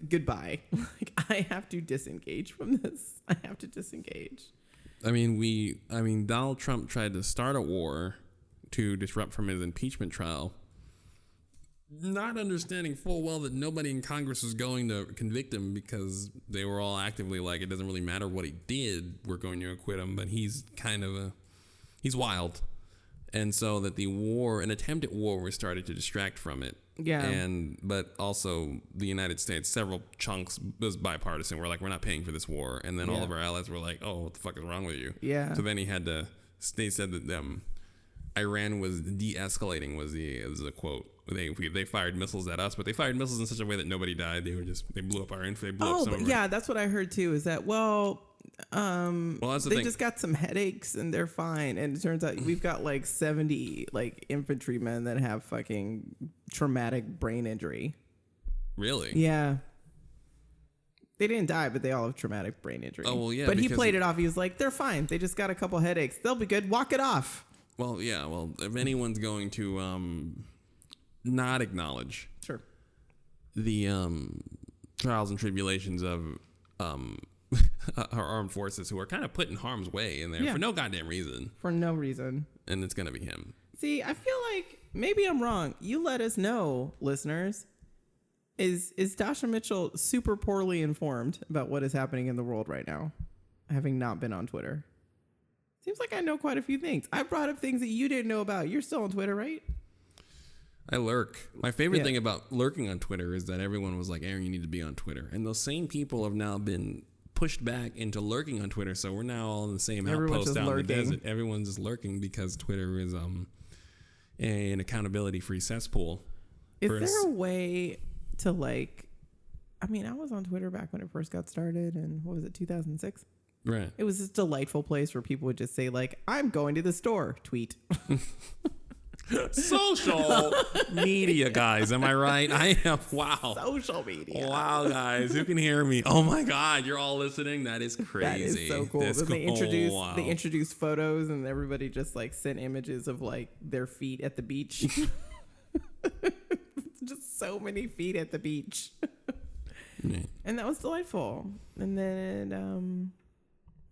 [SPEAKER 3] goodbye. Like, I have to disengage from this. I have to disengage.
[SPEAKER 2] I mean, Donald Trump tried to start a war to disrupt from his impeachment trial, not understanding full well that nobody in Congress was going to convict him because they were all actively like, it doesn't really matter what he did. We're going to acquit him. But he's kind of he's wild. And so that an attempt at war was started to distract from it. Yeah. But also the United States, several chunks was bipartisan. We're like, we're not paying for this war. And then all of our allies were like, oh, what the fuck is wrong with you? Yeah. So then they said that Iran was de-escalating was the quote. They fired missiles at us, but they fired missiles in such a way that nobody died. They blew up our info.
[SPEAKER 3] That's what I heard too, is that, that's the thing. Just got some headaches and they're fine. And it turns out we've got like 70 like infantrymen that have fucking traumatic brain injury.
[SPEAKER 2] Really?
[SPEAKER 3] Yeah. They didn't die, but they all have traumatic brain injury.
[SPEAKER 2] Oh, well, yeah.
[SPEAKER 3] But he played it off. He was like, they're fine. They just got a couple headaches. They'll be good. Walk it off.
[SPEAKER 2] Well, yeah. Well, if anyone's going to not acknowledge the trials and tribulations of our armed forces who are kind of put in harm's way in there for no goddamn reason.
[SPEAKER 3] For no reason.
[SPEAKER 2] And it's going to be him. See,
[SPEAKER 3] I feel like maybe I'm wrong. You let us know, listeners. Is Dacia Mitchell super poorly informed about what is happening in the world right now, having not been on Twitter? Seems like I know quite a few things. I brought up things that you didn't know about. You're still on Twitter, right?
[SPEAKER 2] I lurk. My favorite thing about lurking on Twitter is that everyone was like, Aaron, you need to be on Twitter. And those same people have now been pushed back into lurking on Twitter. So we're now all in the same outpost out in the desert. Everyone's just lurking because Twitter is an accountability-free cesspool.
[SPEAKER 3] Is there a way to I was on Twitter back when it first got started, and what was it, 2006?
[SPEAKER 2] Right.
[SPEAKER 3] It was this delightful place where people would just say I'm going to the store, tweet.
[SPEAKER 2] Social media, guys. Am I right? I am. Wow.
[SPEAKER 3] Social media.
[SPEAKER 2] Wow, guys. Who can hear me? Oh my God. You're all listening. That is crazy.
[SPEAKER 3] That is so cool. Then they introduced photos, and everybody just sent images of their feet at the beach. Just so many feet at the beach. Yeah. And that was delightful. And then,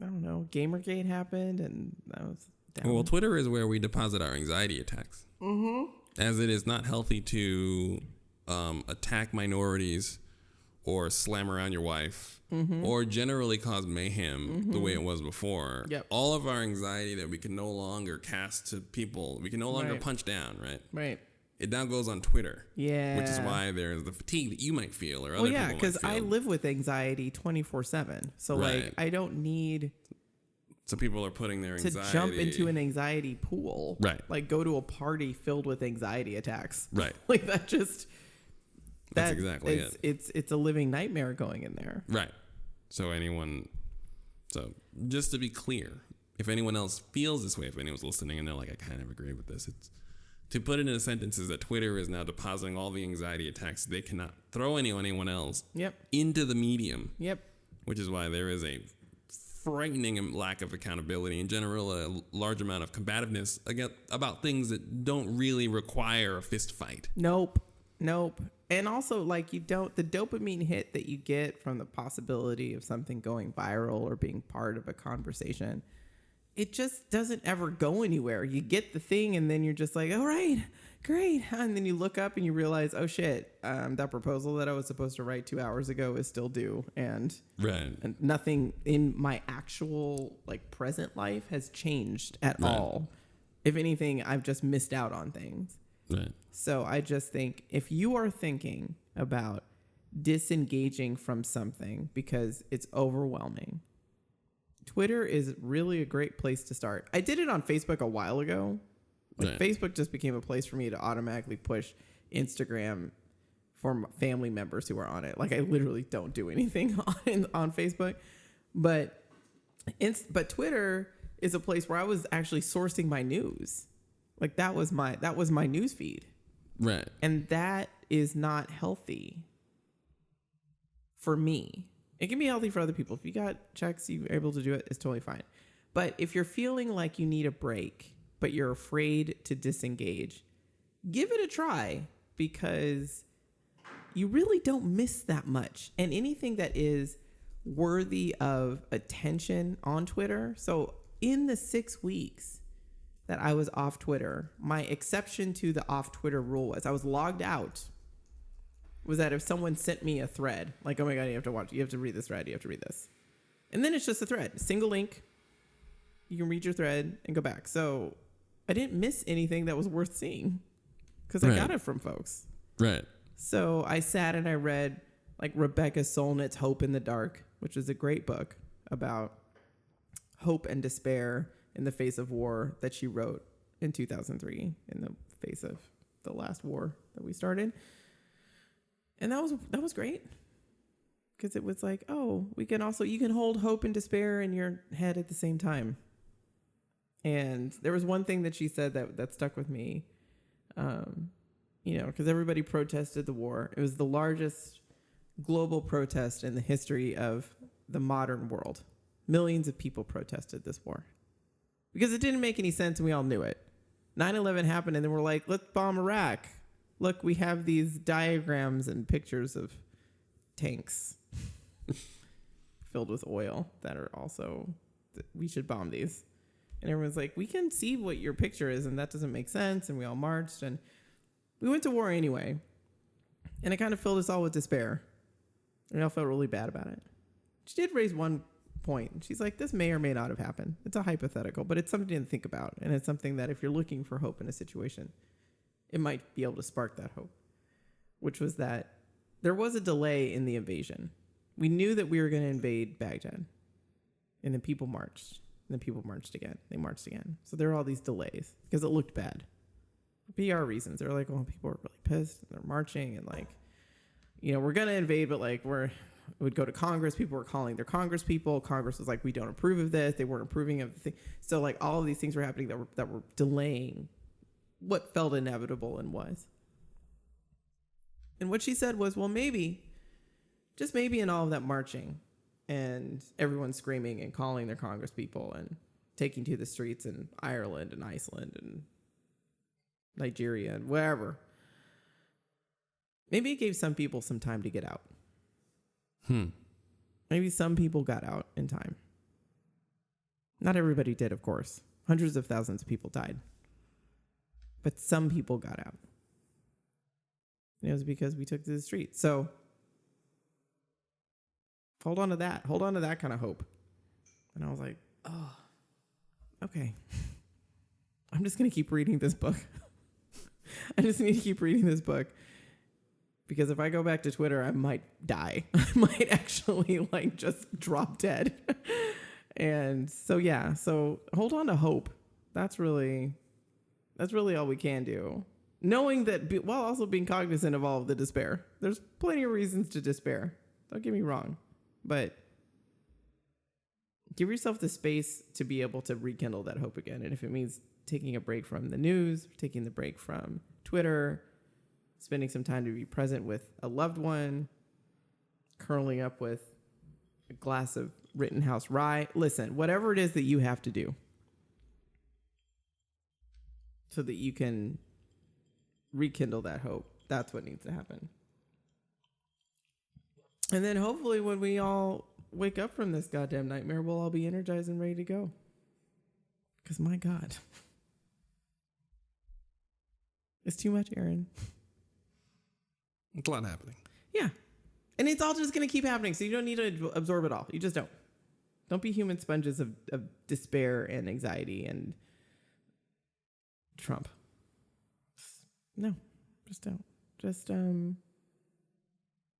[SPEAKER 3] I don't know, Gamergate happened, and that was down.
[SPEAKER 2] Well, Twitter is where we deposit our anxiety attacks.
[SPEAKER 3] Mm-hmm.
[SPEAKER 2] As it is not healthy to attack minorities or slam around your wife or generally cause mayhem the way it was before.
[SPEAKER 3] Yep.
[SPEAKER 2] All of our anxiety that we can no longer cast to people, we can no longer punch down, right?
[SPEAKER 3] Right.
[SPEAKER 2] It now goes on Twitter.
[SPEAKER 3] Yeah.
[SPEAKER 2] Which is why there's the fatigue that you might feel or other
[SPEAKER 3] well, yeah,
[SPEAKER 2] people might
[SPEAKER 3] because
[SPEAKER 2] feel.
[SPEAKER 3] I live with anxiety 24/7. So like I don't need
[SPEAKER 2] so people are putting their anxiety
[SPEAKER 3] to jump into an anxiety pool.
[SPEAKER 2] Right.
[SPEAKER 3] Like go to a party filled with anxiety attacks.
[SPEAKER 2] Right.
[SPEAKER 3] Like that just
[SPEAKER 2] That's exactly it.
[SPEAKER 3] It's a living nightmare going in there.
[SPEAKER 2] Right. So just to be clear, if anyone else feels this way, if anyone's listening and they're like, I kind of agree with this, it's to put it in a sentence is that Twitter is now depositing all the anxiety attacks they cannot throw anyone else into the medium.
[SPEAKER 3] Yep.
[SPEAKER 2] Which is why there is a frightening lack of accountability, in general, a large amount of combativeness about things that don't really require a fist fight.
[SPEAKER 3] Nope. And also, like, the dopamine hit that you get from the possibility of something going viral or being part of a conversation, it just doesn't ever go anywhere. You get the thing and then you're just like, all right, great. And then you look up and you realize, oh shit, that proposal that I was supposed to write 2 hours ago is still due. And nothing in my actual like present life has changed at all. If anything, I've just missed out on things.
[SPEAKER 2] Right.
[SPEAKER 3] So I just think if you are thinking about disengaging from something because it's overwhelming, Twitter is really a great place to start. I did it on Facebook a while ago. Like Facebook just became a place for me to automatically push Instagram for family members who are on it. Like I literally don't do anything on Facebook, but Twitter is a place where I was actually sourcing my news. Like that was my news feed.
[SPEAKER 2] Right.
[SPEAKER 3] And that is not healthy for me. It can be healthy for other people. If you got checks, you're able to do it, it's totally fine. But if you're feeling like you need a break, but you're afraid to disengage, give it a try because you really don't miss that much. And anything that is worthy of attention on Twitter. So in the 6 weeks that I was off Twitter, my exception to the off Twitter rule was I was logged out. Was that if someone sent me a thread, like, oh my God, you have to read this thread, you have to read this. And then it's just a thread, single link. You can read your thread and go back. So I didn't miss anything that was worth seeing because I got it from folks.
[SPEAKER 2] Right.
[SPEAKER 3] So I sat and I read like Rebecca Solnit's Hope in the Dark, which is a great book about hope and despair in the face of war that she wrote in 2003 in the face of the last war that we started. And that was great because it was like, oh, you can hold hope and despair in your head at the same time. And there was one thing that she said that stuck with me, because everybody protested the war. It was the largest global protest in the history of the modern world. Millions of people protested this war because it didn't make any sense and we all knew it. 9/11 happened and then we're like, let's bomb Iraq. Look, we have these diagrams and pictures of tanks filled with oil that are also, we should bomb these. And everyone's like, we can see what your picture is and that doesn't make sense. And we all marched and we went to war anyway. And it kind of filled us all with despair. And we all felt really bad about it. She did raise one point. She's like, this may or may not have happened. It's a hypothetical, but it's something to think about. And it's something that if you're looking for hope in a situation, it might be able to spark that hope, which was that there was a delay in the invasion. We knew that we were going to invade Baghdad, and then people marched, and then people marched again. They marched again. So there were all these delays because it looked bad. For PR reasons. They were like, oh, people are really pissed, and they're marching, and like, we're going to invade, but like it would go to Congress. People were calling their Congress people. Congress was like, we don't approve of this. They weren't approving of the thing. So like all of these things were happening that were delaying what felt inevitable and was. And what she said was, well, maybe, just maybe in all of that marching and everyone screaming and calling their Congress people and taking to the streets in Ireland and Iceland and Nigeria and wherever, maybe it gave some people some time to get out. Maybe some people got out in time. Not everybody did, of course. Hundreds of thousands of people died. But some people got out. And it was because we took to the streets. So Hold on to that. Hold on to that kind of hope. And I was like, oh, okay. I'm just going to keep reading this book. I just need to keep reading this book. Because if I go back to Twitter, I might die. I might actually like just drop dead. And so, yeah. So hold on to hope. That's really all we can do. Knowing that, while also being cognizant of all of the despair. There's plenty of reasons to despair. Don't get me wrong. But give yourself the space to be able to rekindle that hope again. And if it means taking a break from the news, taking the break from Twitter, spending some time to be present with a loved one, curling up with a glass of Rittenhouse rye. Listen, whatever it is that you have to do so that you can rekindle that hope, that's what needs to happen. And then hopefully when we all wake up from this goddamn nightmare, we'll all be energized and ready to go. Because my God, it's too much, Aaron.
[SPEAKER 2] It's a lot happening.
[SPEAKER 3] Yeah. And it's all just going to keep happening. So you don't need to absorb it all. You just don't. Don't be human sponges of despair and anxiety and Trump. No, just don't. Just,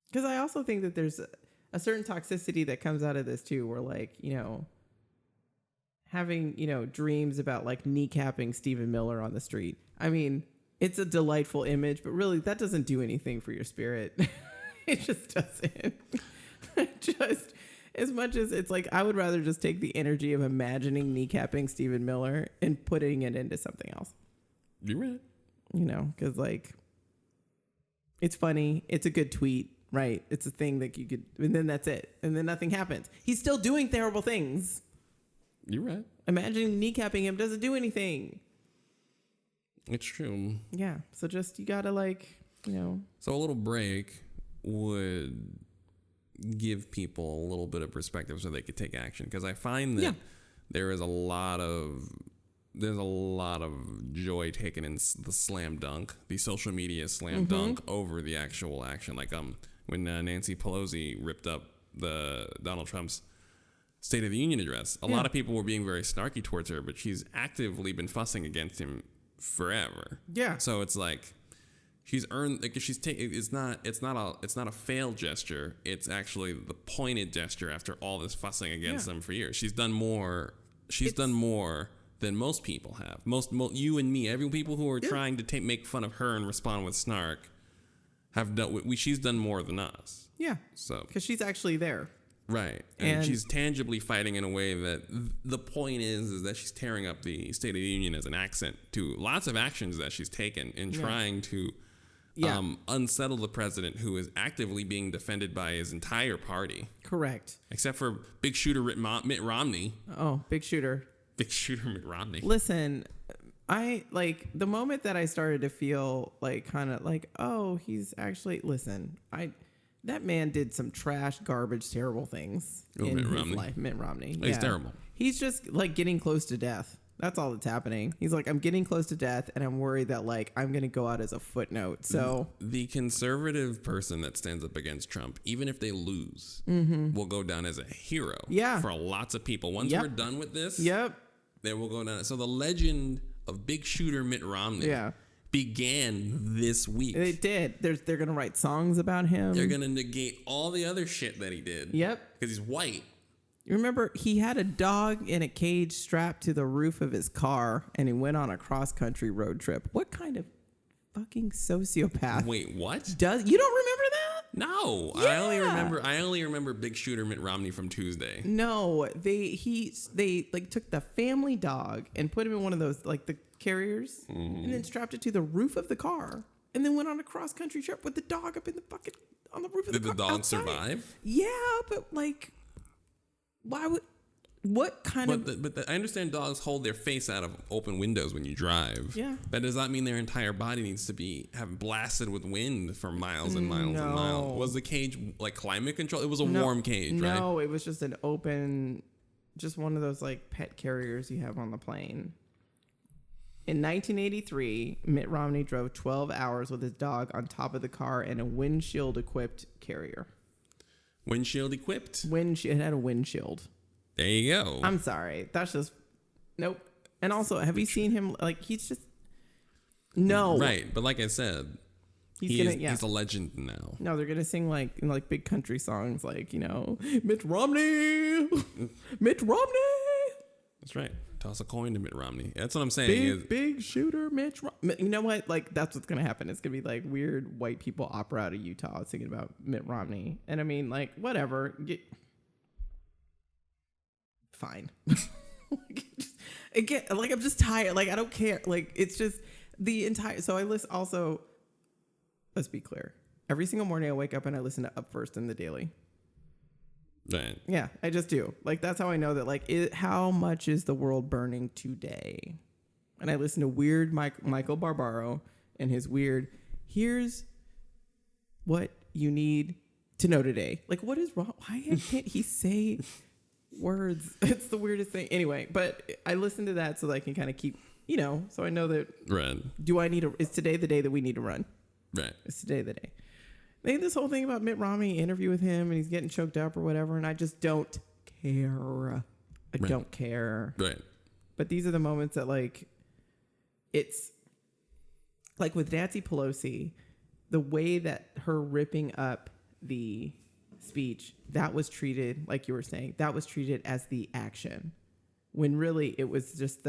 [SPEAKER 3] because I also think that there's a certain toxicity that comes out of this too, where like, you know, having, you know, dreams about like kneecapping Stephen Miller on the street. I mean, it's a delightful image, but really that doesn't do anything for your spirit. It just doesn't. Just as much as it's like, I would rather just take the energy of imagining kneecapping Stephen Miller and putting it into something else.
[SPEAKER 2] You're right.
[SPEAKER 3] You know, because like, it's funny. It's a good tweet, right? It's a thing that you could, and then that's it. And then nothing happens. He's still doing terrible things.
[SPEAKER 2] You're right.
[SPEAKER 3] Imagining kneecapping him doesn't do anything.
[SPEAKER 2] It's true.
[SPEAKER 3] Yeah. So just, you gotta like, you know.
[SPEAKER 2] So a little break would give people a little bit of perspective so they could take action. Because I find that there's a lot of joy taken in the slam dunk, the social media slam dunk over the actual action. Like when Nancy Pelosi ripped up the Donald Trump's State of the Union address, a lot of people were being very snarky towards her, but she's actively been fussing against him forever. Yeah. So it's like she's earned, like she's taking, it's not a failed gesture. It's actually the pointed gesture after all this fussing against them for years. She's done more than most people have. Most you and me, every people who are trying to make fun of her and respond with snark have done. She's done more than us. Yeah. So because she's actually there. Right. And she's tangibly fighting in a way that the point is that she's tearing up the State of the Union as an accent to lots of actions that she's taken in trying to unsettle the president, who is actively being defended by his entire party. Correct. Except for big shooter Mitt Romney. Oh, big shooter. Big shooter Mitt Romney. Listen, I like the moment that I started to feel like kind of like, oh, he's actually, listen, that man did some trash, garbage, terrible things in his life. Mitt Romney. He's terrible. He's just like getting close to death. That's all that's happening. He's like, I'm getting close to death, and I'm worried that like I'm going to go out as a footnote. So the conservative person that stands up against Trump, even if they lose, will go down as a hero. Yeah. For lots of people. Once we're done with this, they will go down. So the legend of big shooter Mitt Romney began this week. It did. They're going to write songs about him. They're going to negate all the other shit that he did. Yep. Because he's white. You remember he had a dog in a cage strapped to the roof of his car, and he went on a cross-country road trip. What kind of fucking sociopath? Wait, what? You don't remember that? No. Yeah. I only remember big shooter Mitt Romney from Tuesday. No, they like took the family dog and put him in one of those like the carriers and then strapped it to the roof of the car and then went on a cross-country trip with the dog up in the fucking on the roof of the car. Did the dog survive? Yeah, but like, why would? What kind of? But I understand dogs hold their face out of open windows when you drive. Yeah. That does not mean their entire body needs to have blasted with wind for miles and miles and miles. Was the cage like climate control? It was a warm cage, right? No, it was just an open, just one of those like pet carriers you have on the plane. In 1983, Mitt Romney drove 12 hours with his dog on top of the car in a windshield-equipped carrier. Windshield equipped.
[SPEAKER 3] It had a windshield.
[SPEAKER 2] There you go.
[SPEAKER 3] I'm sorry. That's just nope. And also, have you seen him? Like, he's just no.
[SPEAKER 2] Right, but like I said, he's a legend now.
[SPEAKER 3] No, they're gonna sing like big country songs, like, you know, Mitt Romney, Mitt Romney.
[SPEAKER 2] That's right. Toss a coin to Mitt Romney. That's what I'm saying.
[SPEAKER 3] Big shooter, Mitt Romney. You know what? Like, that's what's gonna happen. It's gonna be like weird white people opera out of Utah singing about Mitt Romney. And I mean, like, whatever. Fine. Again, like, I'm just tired. Like, I don't care. Like, it's just the entire. So I listen. Also, let's be clear. Every single morning I wake up and I listen to Up First in the Daily.
[SPEAKER 2] Right.
[SPEAKER 3] Yeah, I just do. Like, that's how I know that, like, how much is the world burning today? And I listen to weird Michael Barbaro and his weird, here's what you need to know today. Like, what is wrong? Why can't he say words? It's the weirdest thing. Anyway, but I listen to that so that I can kind of keep, you know, so I know that.
[SPEAKER 2] Right.
[SPEAKER 3] Is today the day that we need to run?
[SPEAKER 2] Right.
[SPEAKER 3] It's today the day. They had this whole thing about Mitt Romney interview with him and he's getting choked up or whatever, and I just don't care. I don't care.
[SPEAKER 2] Right.
[SPEAKER 3] But these are the moments that, like, it's like with Nancy Pelosi, the way that her ripping up the speech, that was treated, like you were saying, that was treated as the action, when really it was just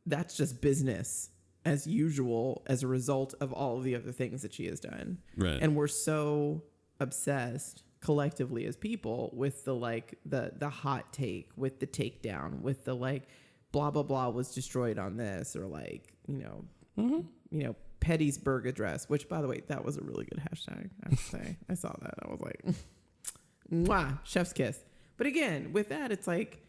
[SPEAKER 3] that's just business as usual as a result of all of the other things that she has done.
[SPEAKER 2] Right.
[SPEAKER 3] And we're so obsessed collectively as people with the, like, the hot take, with the takedown, with the, like, blah, blah, blah was destroyed on this, or, like, you know, Pettysburg address, which, by the way, that was a really good hashtag, I have to say. I saw that. I was like, mwah, chef's kiss. But again, with that, it's like,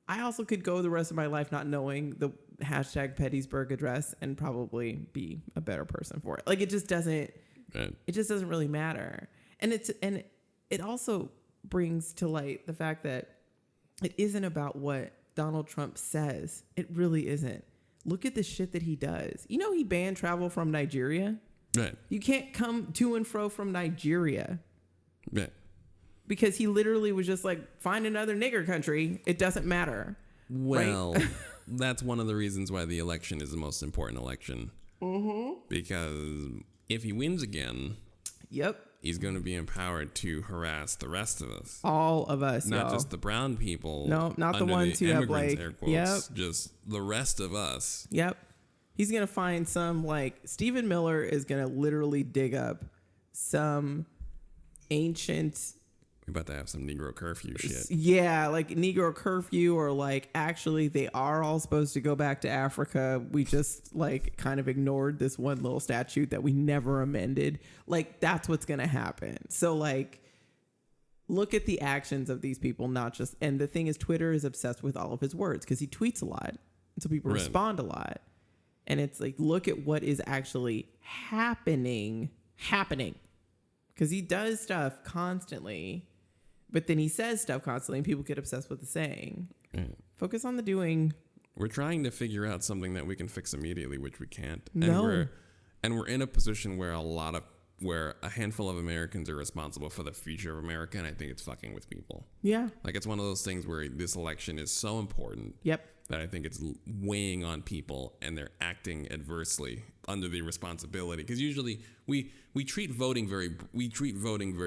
[SPEAKER 3] I also could go the rest of my life not knowing the hashtag Pettysburg address and probably be a better person for it. Like, it just doesn't, it just doesn't really matter. And it also brings to light the fact that it isn't about what Donald Trump says. It really isn't. Look at the shit that he does. You know, he banned travel from Nigeria.
[SPEAKER 2] Right.
[SPEAKER 3] You can't come to and fro from Nigeria.
[SPEAKER 2] Right.
[SPEAKER 3] Because he literally was just like, find another nigger country. It doesn't matter.
[SPEAKER 2] Well,
[SPEAKER 3] right?
[SPEAKER 2] That's one of the reasons why the election is the most important election. Mm-hmm. Because if he wins again,
[SPEAKER 3] yep,
[SPEAKER 2] he's going to be empowered to harass the rest of us.
[SPEAKER 3] All of us,
[SPEAKER 2] not just the brown people.
[SPEAKER 3] No, not the ones who have, like,
[SPEAKER 2] air quotes,
[SPEAKER 3] yep,
[SPEAKER 2] just the rest of us.
[SPEAKER 3] Yep. He's going to find some, like, Stephen Miller is going to literally dig up some ancient,
[SPEAKER 2] we're about to have some Negro curfew shit.
[SPEAKER 3] Yeah, like Negro curfew, or like, actually they are all supposed to go back to Africa. We just, like, kind of ignored this one little statute that we never amended. Like, that's what's going to happen. So, like, look at the actions of these people, not just, and the thing is, Twitter is obsessed with all of his words because he tweets a lot. And so people respond a lot. And it's like, look at what is actually happening. Because he does stuff constantly. But then he says stuff constantly and people get obsessed with the saying. Focus on the doing.
[SPEAKER 2] We're trying to figure out something that we can fix immediately, which we can't.
[SPEAKER 3] No.
[SPEAKER 2] And we're in a position where a handful of Americans are responsible for the future of America, and I think it's fucking with people.
[SPEAKER 3] Yeah.
[SPEAKER 2] Like, it's one of those things where this election is so important.
[SPEAKER 3] Yep.
[SPEAKER 2] That I think it's weighing on people, and they're acting adversely under the responsibility. Because usually we treat voting very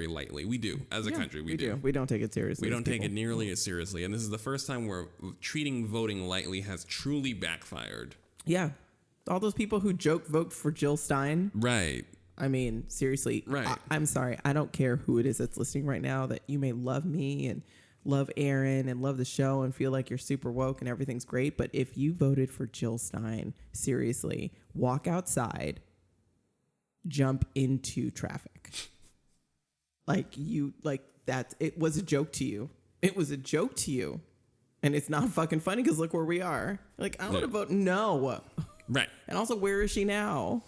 [SPEAKER 2] lightly. We do, as a country. We do.
[SPEAKER 3] We don't take it seriously.
[SPEAKER 2] We don't take it nearly as seriously. And this is the first time where treating voting lightly has truly backfired.
[SPEAKER 3] Yeah. All those people who vote for Jill Stein.
[SPEAKER 2] Right.
[SPEAKER 3] I mean, seriously.
[SPEAKER 2] Right.
[SPEAKER 3] I'm sorry. I don't care who it is that's listening right now, that you may love me and love Aaron and love the show and feel like you're super woke and everything's great. But if you voted for Jill Stein, seriously, walk outside, jump into traffic. It was a joke to you. It was a joke to you. And it's not fucking funny because look where we are. Like, I want to vote no.
[SPEAKER 2] Right.
[SPEAKER 3] And also, where is she now?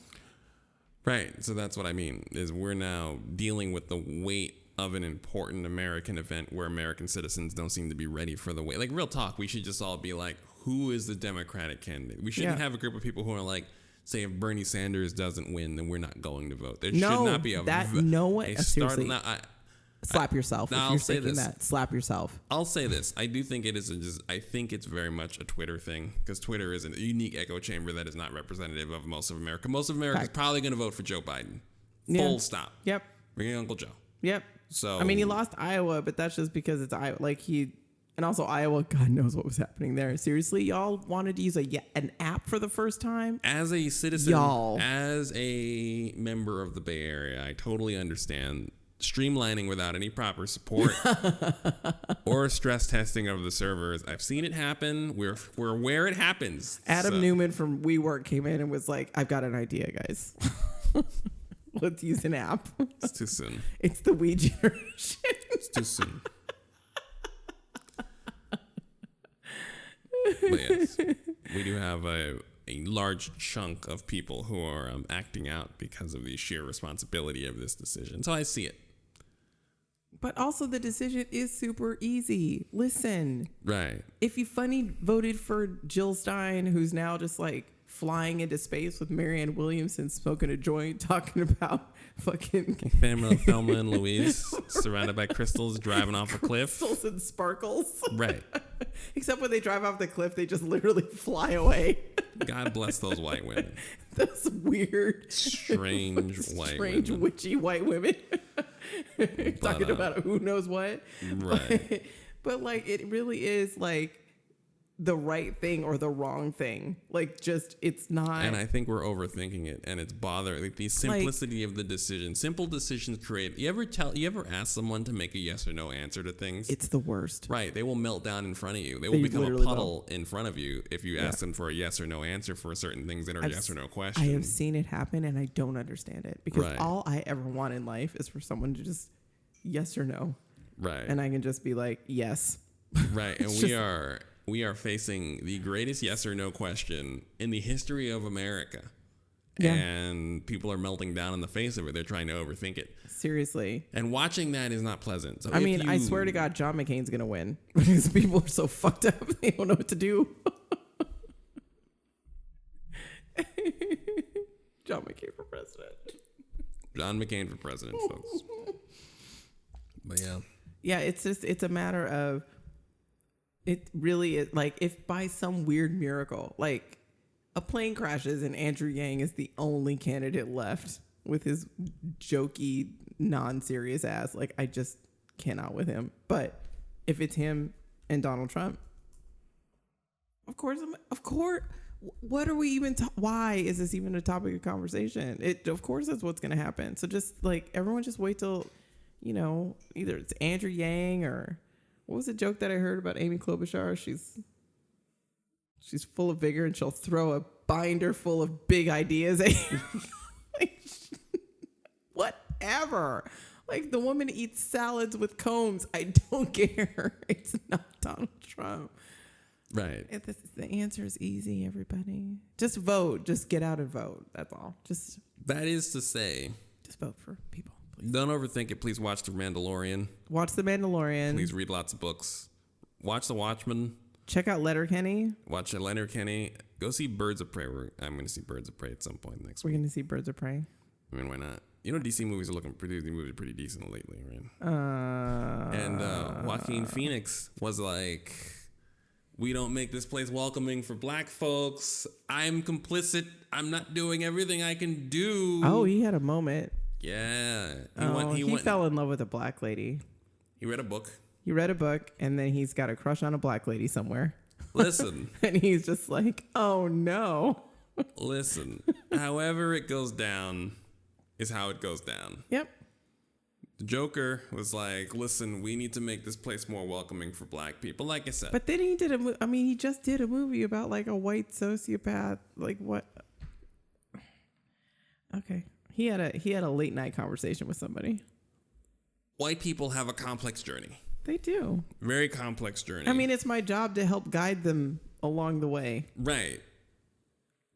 [SPEAKER 2] Right. So that's what I mean, is we're now dealing with the weight of an important American event where American citizens don't seem to be ready for the weight. Like, real talk, we should just all be like, who is the Democratic candidate? We shouldn't have a group of people who are like, say, if Bernie Sanders doesn't win, then we're not going to vote. There should not be seriously.
[SPEAKER 3] Slap yourself.
[SPEAKER 2] Now,
[SPEAKER 3] if
[SPEAKER 2] I'll
[SPEAKER 3] you're
[SPEAKER 2] say
[SPEAKER 3] thinking
[SPEAKER 2] this.
[SPEAKER 3] that, slap yourself.
[SPEAKER 2] I'll say this. I do think it is I think it's very much a Twitter thing because Twitter is a unique echo chamber that is not representative of most of America. Most of America is probably going to vote for Joe Biden. Full stop.
[SPEAKER 3] Yep.
[SPEAKER 2] Bring in Uncle Joe.
[SPEAKER 3] Yep.
[SPEAKER 2] So
[SPEAKER 3] I mean, he lost Iowa, but that's just because it's Iowa. And also Iowa, God knows what was happening there. Seriously, y'all wanted to use an app for the first time?
[SPEAKER 2] As a citizen,
[SPEAKER 3] Y'all.
[SPEAKER 2] as a member of the Bay Area, I totally understand streamlining without any proper support or stress testing of the servers. I've seen it happen. We're where it happens.
[SPEAKER 3] Adam Newman from WeWork came in and was like, I've got an idea, guys. Let's use an app.
[SPEAKER 2] It's too soon.
[SPEAKER 3] It's the we generation.
[SPEAKER 2] It's too soon. But yes, we do have a large chunk of people who are acting out because of the sheer responsibility of this decision. So I see it.
[SPEAKER 3] But also the decision is super easy. Listen.
[SPEAKER 2] Right.
[SPEAKER 3] If you voted for Jill Stein, who's now just like flying into space with Marianne Williamson smoking a joint, talking about fucking
[SPEAKER 2] Thelma and Louise surrounded by crystals driving off a cliff.
[SPEAKER 3] Crystals and sparkles.
[SPEAKER 2] Right.
[SPEAKER 3] Except when they drive off the cliff, they just literally fly away.
[SPEAKER 2] God bless those white women.
[SPEAKER 3] Those weird,
[SPEAKER 2] strange
[SPEAKER 3] witchy white women. Talking about who knows what.
[SPEAKER 2] Right.
[SPEAKER 3] But like, it really is like the right thing or the wrong thing. Like, just, it's not.
[SPEAKER 2] And I think we're overthinking it, and it's bothering. Like the simplicity of the decision. Simple decisions create. You ever ask someone to make a yes or no answer to things?
[SPEAKER 3] It's the worst.
[SPEAKER 2] Right. They will melt down in front of you. They will become a puddle in front of you if you ask them for a yes or no answer for certain things that are yes or no questions.
[SPEAKER 3] I have seen it happen, and I don't understand it because all I ever want in life is for someone to just yes or no.
[SPEAKER 2] Right.
[SPEAKER 3] And I can just be like, yes.
[SPEAKER 2] Right. And we are facing the greatest yes or no question in the history of America. Yeah. And people are melting down in the face of it. They're trying to overthink it.
[SPEAKER 3] Seriously.
[SPEAKER 2] And watching that is not pleasant. So
[SPEAKER 3] I mean, I swear to God, John McCain's going to win because people are so fucked up. They don't know what to do. John McCain for president.
[SPEAKER 2] John McCain for president, folks. But yeah.
[SPEAKER 3] Yeah, it's a matter of, it really is like, if by some weird miracle, like a plane crashes and Andrew Yang is the only candidate left with his jokey, non-serious ass, like I just cannot with him. But if it's him and Donald Trump, of course, what are we even, why is this even a topic of conversation? Of course that's what's going to happen. So just like, everyone just wait till, either it's Andrew Yang or what was the joke that I heard about Amy Klobuchar? She's full of vigor and she'll throw a binder full of big ideas at you. Like, whatever. Like, the woman eats salads with combs. I don't care. It's not Donald Trump.
[SPEAKER 2] Right.
[SPEAKER 3] The answer is easy, everybody. Just vote. Just get out and vote. That's all.
[SPEAKER 2] That is to say,
[SPEAKER 3] just vote for people.
[SPEAKER 2] Don't overthink it. Please watch The Mandalorian.
[SPEAKER 3] Watch The Mandalorian.
[SPEAKER 2] Please read lots of books. Watch The Watchmen.
[SPEAKER 3] Check out Letterkenny.
[SPEAKER 2] Watch Letterkenny. Go see Birds of Prey. I'm going to see Birds of Prey at some point next week.
[SPEAKER 3] We're going to see Birds of Prey.
[SPEAKER 2] I mean, why not? DC movies are producing movies pretty decent lately, right? And Joaquin Phoenix was like, we don't make this place welcoming for black folks. I'm complicit. I'm not doing everything I can do.
[SPEAKER 3] Oh, he had a moment.
[SPEAKER 2] Yeah.
[SPEAKER 3] He fell in love with a black lady.
[SPEAKER 2] He read a book.
[SPEAKER 3] And then he's got a crush on a black lady somewhere.
[SPEAKER 2] Listen.
[SPEAKER 3] And he's just like, oh no.
[SPEAKER 2] Listen. However it goes down is how it goes down.
[SPEAKER 3] Yep.
[SPEAKER 2] The Joker was like, listen, we need to make this place more welcoming for black people, like I said.
[SPEAKER 3] But then he just did a movie about like a white sociopath. Like what? Okay. He had a late night conversation with somebody.
[SPEAKER 2] White people have a complex journey.
[SPEAKER 3] They do.
[SPEAKER 2] Very complex journey.
[SPEAKER 3] I mean, it's my job to help guide them along the way.
[SPEAKER 2] Right.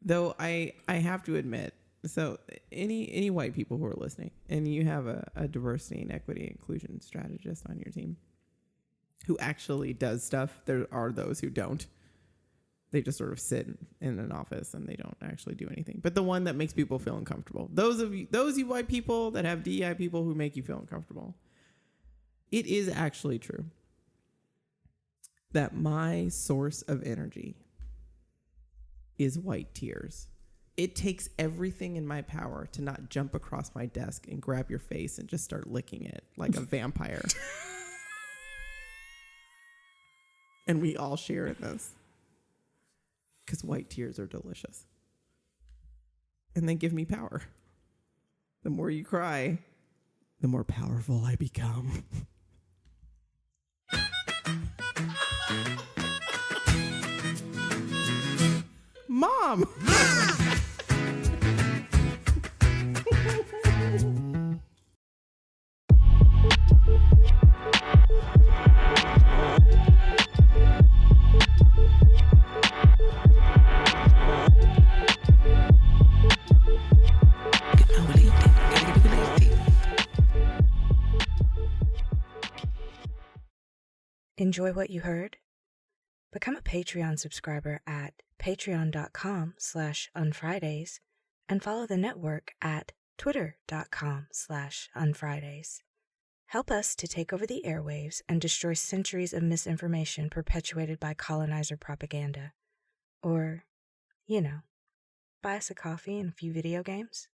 [SPEAKER 3] Though I have to admit, so any white people who are listening, and you have a diversity and equity inclusion strategist on your team who actually does stuff, there are those who don't. They just sort of sit in an office and they don't actually do anything. But the one that makes people feel uncomfortable. Those you white people that have DEI people who make you feel uncomfortable. it is actually true that my source of energy is white tears. It takes everything in my power to not jump across my desk and grab your face and just start licking it like a vampire. And we all share in this. Because white tears are delicious. And they give me power. The more you cry, the more powerful I become. Mom!
[SPEAKER 1] Enjoy what you heard? Become a Patreon subscriber at patreon.com/unfridays and follow the network at twitter.com/unfridays. Help us to take over the airwaves and destroy centuries of misinformation perpetuated by colonizer propaganda. Or, buy us a coffee and a few video games.